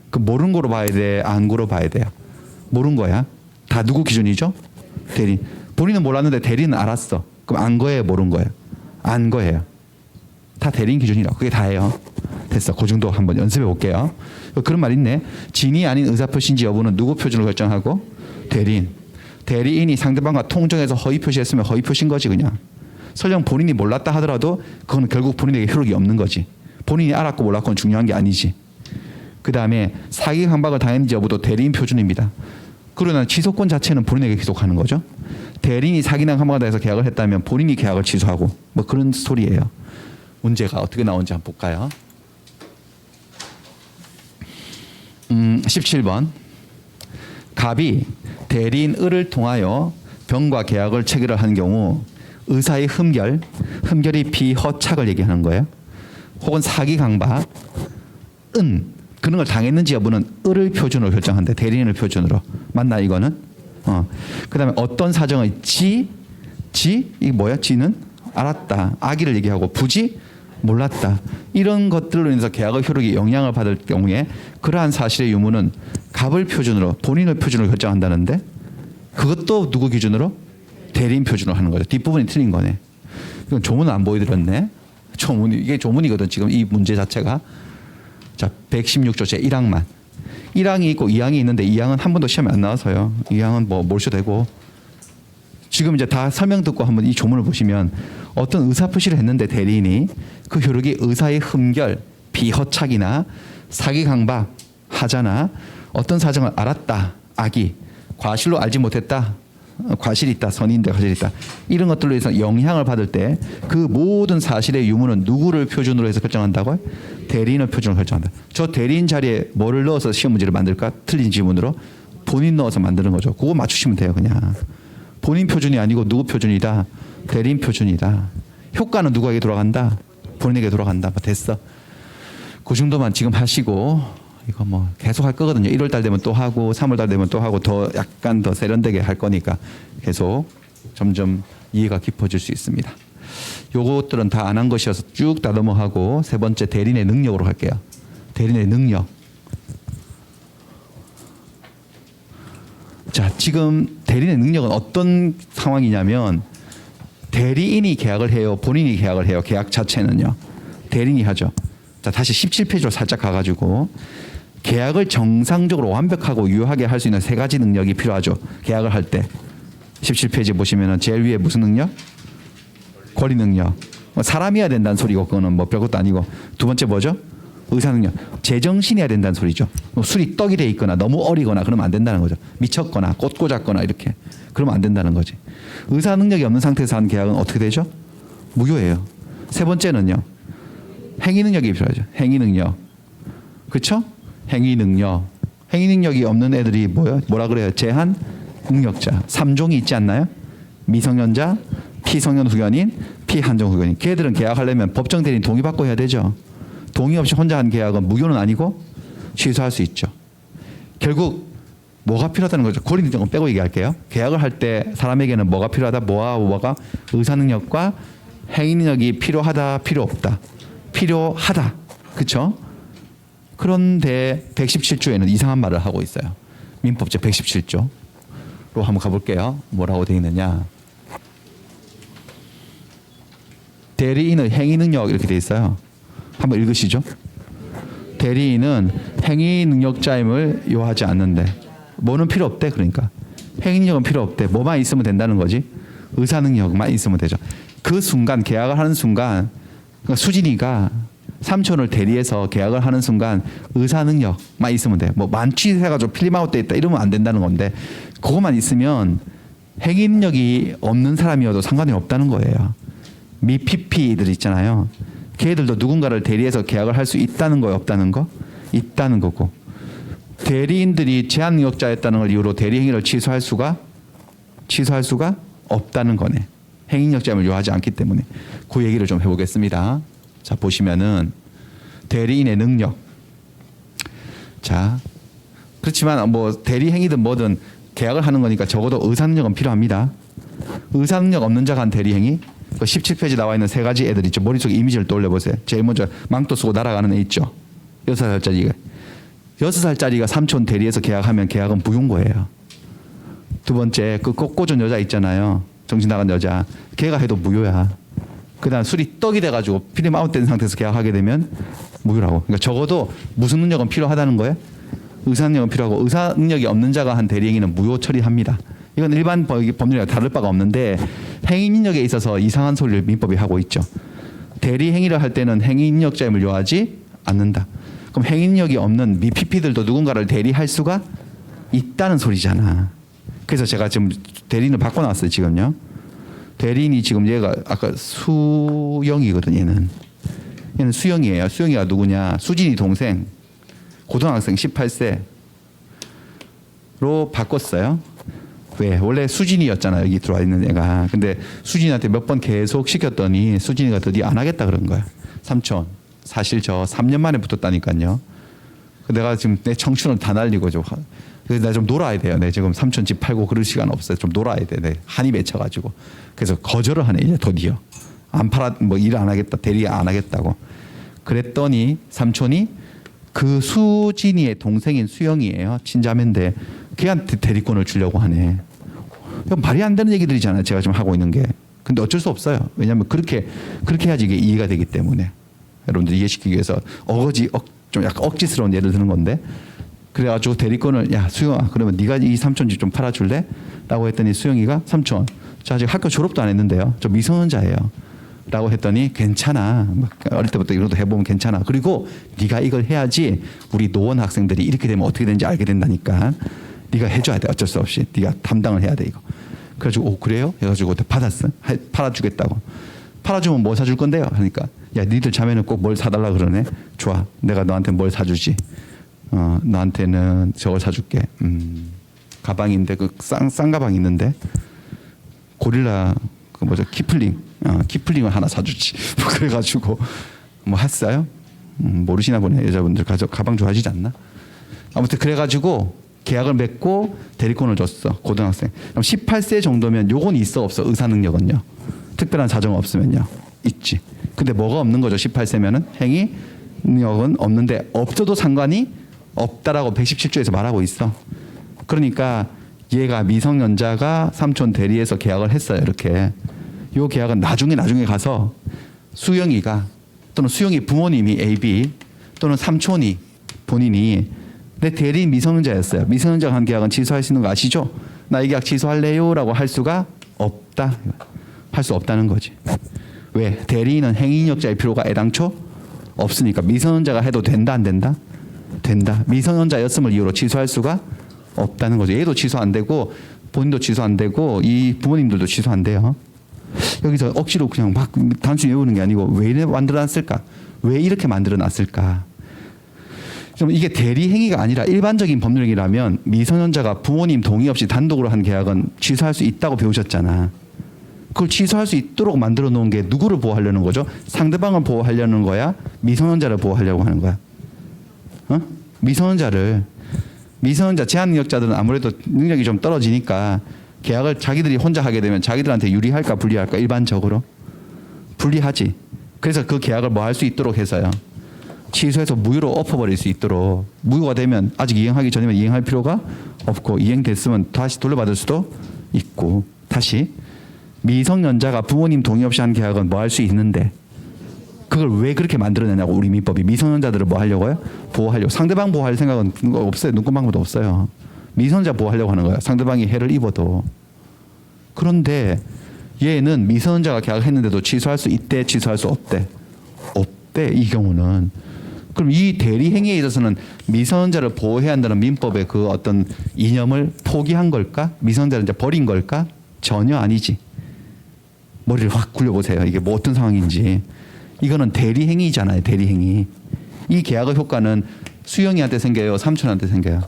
그 모르는 거로 봐야 돼, 안 거로 봐야 돼요? 모르는 거야. 다 누구 기준이죠? 대리인. 본인은 몰랐는데 대리인은 알았어. 그럼 안 거예요, 모르는 거예요? 안 거예요. 다 대리인 기준이라고. 그게 다예요. 됐어. 그 정도 한번 연습해 볼게요. 그런 말 있네. 진이 아닌 의사표시인지 여부는 누구 표준으로 결정하고? 대리인. 대리인이 상대방과 통정해서 허위 표시했으면 허위 표시인 거지 그냥. 설령 본인이 몰랐다 하더라도 그건 결국 본인에게 효력이 없는 거지. 본인이 알았고 몰랐고는 중요한 게 아니지. 그 다음에 사기 강박을 당했는지 여부도 대리인 표준입니다. 그러나 취소권 자체는 본인에게 기속하는 거죠. 대리인이 사기나 강박을 당해서 계약을 했다면 본인이 계약을 취소하고 뭐 그런 스토리예요. 문제가 어떻게 나오는지 한번 볼까요? 17번. 갑이 대리인 을을 통하여 병과 계약을 체결을 한 경우 의사의 흠결이 비허착을 얘기하는 거예요. 혹은 사기 강박, 그런 걸 당했는지 여부는 을을 표준으로 결정한대. 대리인을 표준으로. 맞나 이거는? 그다음에 어떤 사정의 이게 뭐야? 지는 알았다. 악의를 얘기하고 부지 몰랐다. 이런 것들로 인해서 계약의 효력이 영향을 받을 경우에 그러한 사실의 유무는 갑을 표준으로 본인을 표준으로 결정한다는데 그것도 누구 기준으로? 대리인 표준으로 하는 거죠. 뒷부분이 틀린 거네. 이건 조문은 안 보여드렸네. 이게 조문이거든. 지금 이 문제 자체가. 자, 116조 제1항만. 1항이 있고 2항이 있는데 2항은 한 번도 시험에 안 나와서요. 2항은 뭐 몰수되고. 지금 이제 다 설명 듣고 한번 이 조문을 보시면 어떤 의사표시를 했는데 대리인이 그 효력이 의사의 흠결, 비허착이나 사기 강박, 하자나 어떤 사정을 알았다, 악의, 과실로 알지 못했다, 과실이 있다, 선의인데 과실이 있다. 이런 것들로 해서 영향을 받을 때 그 모든 사실의 유무는 누구를 표준으로 해서 결정한다고요? 대리인을 표준으로 결정한다. 저 대리인 자리에 뭐를 넣어서 시험 문제를 만들까? 틀린 지문으로 본인 넣어서 만드는 거죠. 그거 맞추시면 돼요, 그냥. 본인 표준이 아니고 누구 표준이다? 대리인 표준이다. 효과는 누구에게 돌아간다? 본인에게 돌아간다. 뭐 됐어. 그 정도만 지금 하시고 이거 뭐 계속 할 거거든요. 1월 달 되면 또 하고 3월 달 되면 또 하고 더 약간 더 세련되게 할 거니까 계속 점점 이해가 깊어질 수 있습니다. 요것들은 다 안 한 것이어서 쭉 다 넘어가고 세 번째 대리인의 능력으로 갈게요. 대리인의 능력. 자, 지금 대리인의 능력은 어떤 상황이냐면 대리인이 계약을 해요. 본인이 계약을 해요. 계약 자체는요. 대리인이 하죠. 자, 다시 17페이지로 살짝 가가지고 계약을 정상적으로 완벽하고 유효하게 할 수 있는 세 가지 능력이 필요하죠. 계약을 할 때. 17페이지 보시면은 제일 위에 무슨 능력? 권리 능력. 사람이어야 된다는 소리고 그거는 뭐 별것도 아니고. 두 번째 뭐죠? 의사 능력. 제정신이어야 된다는 소리죠. 술이 떡이 돼 있거나 너무 어리거나 그러면 안 된다는 거죠. 미쳤거나 꽃 꽂았거나 이렇게. 그러면 안 된다는 거지. 의사 능력이 없는 상태에서 한 계약은 어떻게 되죠? 무효예요. 세 번째는요. 행위 능력이 필요하죠. 행위 능력. 그렇죠? 행위 능력. 행위 능력이 없는 애들이 뭐라 그래요? 제한 능력자. 3종이 있지 않나요? 미성년자, 피성년 후견인, 피한정 후견인. 걔들은 계약하려면 법정 대리인 동의받고 해야 되죠. 동의 없이 혼자 한 계약은 무효는 아니고 취소할 수 있죠. 결국 뭐가 필요하다는 거죠. 권리 능력은 빼고 얘기할게요. 계약을 할 때 사람에게는 뭐가 필요하다, 뭐가 의사 능력과 행위 능력이 필요하다, 필요 없다. 필요하다. 그렇죠? 그런데 117조에는 이상한 말을 하고 있어요. 민법제 117조로 한번 가볼게요. 뭐라고 되어 있느냐. 대리인의 행위 능력 이렇게 되어 있어요. 한번 읽으시죠. 대리인은 행위 능력자임을 요하지 않는데 뭐는 필요 없대. 그러니까 행위 능력은 필요 없대. 뭐만 있으면 된다는 거지. 의사 능력만 있으면 되죠. 그 순간 계약을 하는 순간 그러니까 수진이가 삼촌을 대리해서 계약을 하는 순간 의사 능력만 있으면 돼. 뭐 만취해가지고 필름아웃 돼 있다 이러면 안 된다는 건데 그것만 있으면 행위 능력이 없는 사람이어도 상관이 없다는 거예요. 미피피들 있잖아요. 걔들도 누군가를 대리해서 계약을 할 수 있다는 거예요, 없다는 거? 있다는 거고. 대리인들이 제한 능력자였다는 걸 이유로 대리 행위를 취소할 수가 없다는 거네. 행위 능력자임을 요하지 않기 때문에 그 얘기를 좀 해보겠습니다. 자, 보시면은 대리인의 능력. 자, 그렇지만 뭐 대리 행위든 뭐든 계약을 하는 거니까 적어도 의사 능력은 필요합니다. 의사 능력 없는 자가 한 대리 행위. 그 17페이지 나와 있는 세 가지 애들 있죠. 머릿속에 이미지를 떠올려 보세요. 제일 먼저 망토 쓰고 날아가는 애 있죠. 6살짜리가. 6살짜리가 삼촌 대리해서 계약하면 계약은 무효인 두 번째, 그 꽂은 여자 있잖아요. 정신 나간 여자. 걔가 해도 무효야. 그다음 술이 떡이 돼가지고 필름 아웃된 상태에서 계약하게 되면 무효라고. 그러니까 적어도 무슨 능력은 필요하다는 거예요. 의사 능력은 필요하고 의사 능력이 없는 자가 한 대리 행위는 무효 처리합니다. 이건 일반 법률이랑 다를 바가 없는데 행위 능력에 있어서 이상한 소리를 민법이 하고 있죠. 대리 행위를 할 때는 행위 능력자임을 요하지 않는다. 그럼 행위 능력이 없는 미피피들도 누군가를 대리할 수가 있다는 소리잖아. 그래서 제가 지금 대리인을 바꿔놨어요. 지금요. 대리인이 지금 얘가 아까 수영이거든. 얘는 수영이에요. 수영이가 누구냐? 수진이 동생. 고등학생 18세로 바꿨어요. 왜? 원래 수진이였잖아. 여기 들어와 있는 애가. 근데 수진이한테 몇 번 계속 시켰더니 수진이가 드디어 안 하겠다 그런 거야. 삼촌, 사실 저 3년 만에 붙었다니까요. 내가 지금 내 청춘을 다 날리고 나 좀 놀아야 돼요. 내 지금 삼촌 집 팔고 그럴 시간 없어요. 좀 놀아야 돼. 내 한이 맺혀가지고. 그래서 거절을 하네 이제 드디어. 안 팔아 뭐 일 안 하겠다. 대리 안 하겠다고. 그랬더니 삼촌이 그 수진이의 동생인 수영이에요. 친자매인데 걔한테 대리권을 주려고 하네. 이건 말이 안 되는 얘기들이잖아요. 제가 지금 하고 있는 게. 근데 어쩔 수 없어요. 왜냐하면 그렇게 해야지 이게 이해가 되기 때문에. 여러분들 이해시키기 위해서 좀 약간 억지스러운 예를 드는 건데. 그래가지고 대리권을 야 수영아 그러면 네가 이 삼촌 집 좀 팔아줄래? 라고 했더니 수영이가 삼촌 저 아직 학교 졸업도 안 했는데요. 저 미성년자예요. 라고 했더니 괜찮아. 어릴 때부터 이런 것도 해보면 괜찮아. 그리고 네가 이걸 해야지 우리 노원 학생들이 이렇게 되면 어떻게 되는지 알게 된다니까. 네가 해줘야 돼. 어쩔 수 없이. 네가 담당을 해야 돼 이거. 그래가지고 오 그래요? 해가지고 받았어. 팔아주겠다고. 팔아주면 뭐 사줄 건데요? 하니까 야 니들 자매는 꼭 뭘 사달라 그러네. 좋아. 내가 너한테 뭘 사주지. 너한테는 저걸 사줄게. 가방인데 그 싼 가방 있는데 고릴라 그 뭐죠 키플링을 하나 사주지. 뭐 그래가지고 뭐 했어요. 모르시나 보네. 여자분들 가방 좋아하시지 않나? 아무튼 그래가지고 계약을 맺고 대리권을 줬어. 고등학생. 그럼 18세 정도면 요건 있어 없어? 의사 능력은요. 특별한 사정 없으면요. 있지. 근데 뭐가 없는 거죠? 18세면은 행위 능력은 없는데 없어도 상관이 없다라고 117조에서 말하고 있어. 그러니까 얘가 미성년자가 삼촌 대리해서 계약을 했어요. 이렇게. 요 계약은 나중에 가서 수영이가 또는 수영이 부모님이 AB 또는 삼촌이 본인이 내 대리인 미성년자였어요. 미성년자가 한 계약은 취소할 수 있는 거 아시죠? 나 이 계약 취소할래요? 라고 할 수가 없다. 할 수 없다는 거지. 왜? 대리인은 행위력자일 필요가 애당초 없으니까. 미성년자가 해도 된다 안 된다? 된다. 미성년자였음을 이유로 취소할 수가 없다는 거죠. 얘도 취소 안 되고 본인도 취소 안 되고 이 부모님들도 취소 안 돼요. 여기서 억지로 그냥 막 단순히 외우는 게 아니고 왜 이렇게 만들어놨을까? 왜 이렇게 만들어놨을까? 좀 이게 대리 행위가 아니라 일반적인 법률이라면 미성년자가 부모님 동의 없이 단독으로 한 계약은 취소할 수 있다고 배우셨잖아. 그걸 취소할 수 있도록 만들어 놓은 게 누구를 보호하려는 거죠? 상대방을 보호하려는 거야? 미성년자를 보호하려고 하는 거야? 미성년자 제한 능력자들은 아무래도 능력이 좀 떨어지니까 계약을 자기들이 혼자 하게 되면 자기들한테 유리할까 불리할까? 일반적으로 불리하지. 그래서 그 계약을 뭐 할 수 있도록 해서요. 취소해서 무효로 엎어버릴 수 있도록. 무효가 되면 아직 이행하기 전이면 이행할 필요가 없고 이행됐으면 다시 돌려받을 수도 있고. 다시 미성년자가 부모님 동의 없이 한 계약은 뭐 할 수 있는데 그걸 왜 그렇게 만들어내냐고. 우리 민법이 미성년자들을 뭐 하려고요? 보호하려고. 상대방 보호할 생각은 없어요. 눈꽃망울도 없어요. 미성년자 보호하려고 하는 거예요. 상대방이 해를 입어도. 그런데 얘는 미성년자가 계약했는데도 취소할 수 있대, 취소할 수 없대. 없대. 이 경우는. 그럼 이 대리 행위에 있어서는 미성년자를 보호해야 한다는 민법의 그 어떤 이념을 포기한 걸까? 미성년자를 이제 버린 걸까? 전혀 아니지. 머리를 확 굴려보세요. 이게 뭐 어떤 상황인지. 이거는 대리 행위잖아요. 대리 행위. 이 계약의 효과는 수영이한테 생겨요? 삼촌한테 생겨요?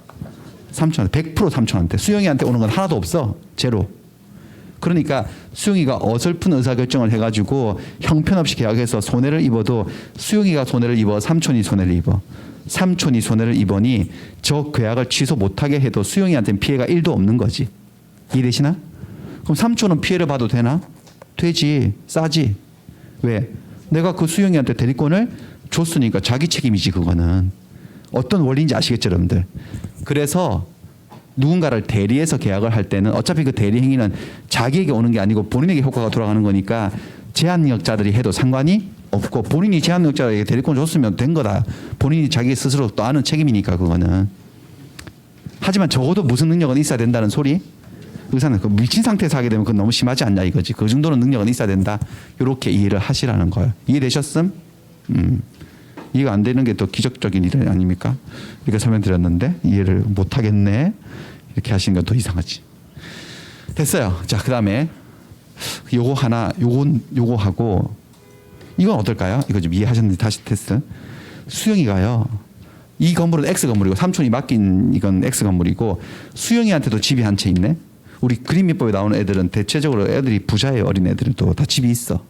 삼촌한테. 100% 삼촌한테. 수영이한테 오는 건 하나도 없어. 제로. 그러니까 수영이가 어설픈 의사결정을 해가지고 형편없이 계약해서 손해를 입어도 수영이가 손해를 입어, 삼촌이 손해를 입어. 삼촌이 손해를 입으니 저 계약을 취소 못하게 해도 수영이한테는 피해가 1도 없는 거지. 이해되시나? 그럼 삼촌은 피해를 봐도 되나? 되지. 싸지. 왜? 내가 그 수영이한테 대리권을 줬으니까 자기 책임이지 그거는. 어떤 원리인지 아시겠죠 여러분들? 그래서 누군가를 대리해서 계약을 할 때는 어차피 그 대리 행위는 자기에게 오는 게 아니고 본인에게 효과가 돌아가는 거니까 제한력자들이 해도 상관이 없고 본인이 제한력자에게 대리권 줬으면 된 거다. 본인이 자기 스스로 또 아는 책임이니까 그거는. 하지만 적어도 무슨 능력은 있어야 된다는 소리? 의사는 그 미친 상태에서 하게 되면 그건 너무 심하지 않냐 이거지. 그 정도는 능력은 있어야 된다. 이렇게 이해를 하시라는 거예요. 이해되셨음? 이해가 안 되는 게 또 기적적인 일 아닙니까? 이렇게 설명드렸는데 이해를 못 하겠네. 이렇게 하시는 건 더 이상하지. 됐어요. 자, 그다음에 요거 하나, 요거 하고 이건 어떨까요? 이거 좀 이해하셨는지 다시 테스트. 수영이가요. 이 건물은 X 건물이고 삼촌이 맡긴 이건 X 건물이고 수영이한테도 집이 한 채 있네. 우리 그림미법에 나오는 애들은 대체적으로 애들이 부자예요. 어린 애들도 다 집이 있어.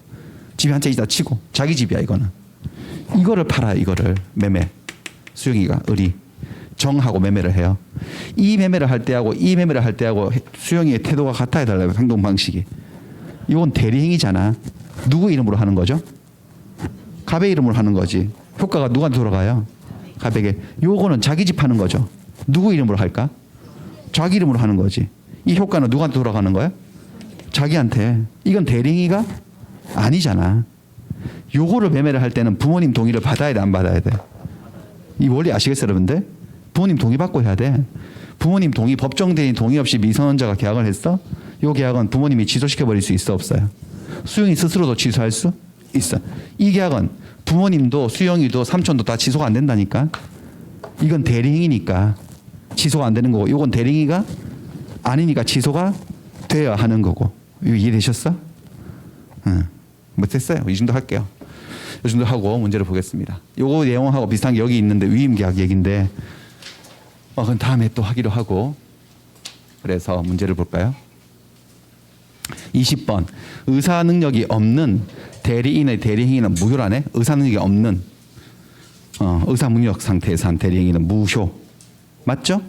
집이 한 채 있다 치고 자기 집이야 이거는. 이거를 팔아요. 이거를 매매. 수영이가 을이 정하고 매매를 해요. 이 매매를 할 때하고 이 매매를 할 때하고 수영이의 태도가 같아야 달라요. 행동 방식이. 이건 대리행위잖아. 누구 이름으로 하는 거죠? 갑의 이름으로 하는 거지. 효과가 누구한테 돌아가요? 갑에게. 요거는 자기 집 하는 거죠. 누구 이름으로 할까? 자기 이름으로 하는 거지. 이 효과는 누구한테 돌아가는 거야? 자기한테. 이건 대리행위가 아니잖아. 요거를 매매를 할 때는 부모님 동의를 받아야 돼, 안 받아야 돼? 이 원리 아시겠어요, 여러분들? 부모님 동의 받고 해야 돼. 부모님 동의, 법정 대리 동의 없이 미성년자가 계약을 했어? 요 계약은 부모님이 취소시켜 버릴 수 있어, 없어요? 수영이 스스로도 취소할 수 있어. 이 계약은 부모님도 수영이도 삼촌도 다 취소가 안 된다니까. 이건 대리행위니까 취소가 안 되는 거고, 요건 대리행위가 아니니까 취소가 돼야 하는 거고. 이거 이해되셨어? 응. 못했어요. 이 정도 할게요. 이 정도 하고 문제를 보겠습니다. 요거 내용하고 비슷한 게 여기 있는데 위임계약 얘기인데 그건 다음에 또 하기로 하고. 그래서 문제를 볼까요? 20번. 의사 능력이 없는 대리인의 대리행위는 무효라네. 의사 능력이 없는 의사 무력 상태에서 한 대리행위는 무효. 맞죠?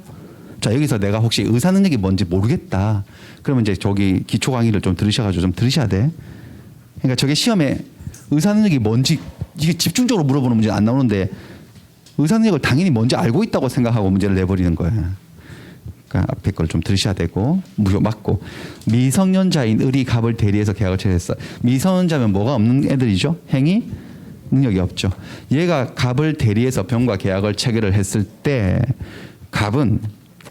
자, 여기서 내가 혹시 의사 능력이 뭔지 모르겠다. 그러면 이제 저기 기초 강의를 좀 들으셔가지고 좀 들으셔야 돼. 그러니까 저게 시험에 의사 능력이 뭔지 이게 집중적으로 물어보는 문제는 안 나오는데 의사 능력을 당연히 뭔지 알고 있다고 생각하고 문제를 내버리는 거예요. 그러니까 앞에 걸 좀 들으셔야 되고 무효 맞고. 미성년자인 을이 갑을 대리해서 계약을 체결했어. 미성년자면 뭐가 없는 애들이죠? 행위 능력이 없죠. 얘가 갑을 대리해서 병과 계약을 체결을 했을 때 갑은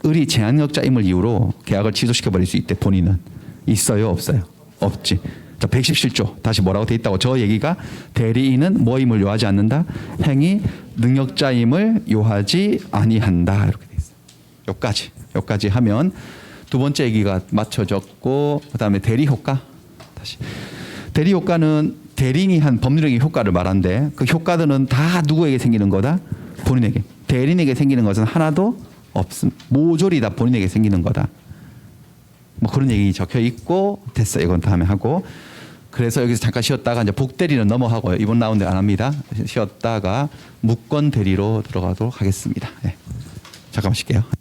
을이 제한력자임을 이유로 계약을 취소시켜버릴 수 있대. 본인은. 있어요? 없어요? 없지. 자, 117조 다시 뭐라고 돼 있다고. 저 얘기가 대리인은 뭐임을 요하지 않는다. 행위 능력자임을 요하지 아니한다. 이렇게 돼 있어요. 여기까지 하면 두 번째 얘기가 맞춰졌고, 그다음에 대리 효과. 다시 대리 효과는 대리인이 한 법률행위 효과를 말한대. 그 효과들은 다 누구에게 생기는 거다? 본인에게. 대리인에게 생기는 것은 하나도 없음. 모조리 다 본인에게 생기는 거다. 뭐 그런 얘기 적혀 있고. 됐어. 이건 다음에 하고. 그래서 여기서 잠깐 쉬었다가 이제 복대리는 넘어가고요. 이번 라운드 안 합니다. 쉬었다가 무권 대리로 들어가도록 하겠습니다. 네. 잠깐만 쉴게요.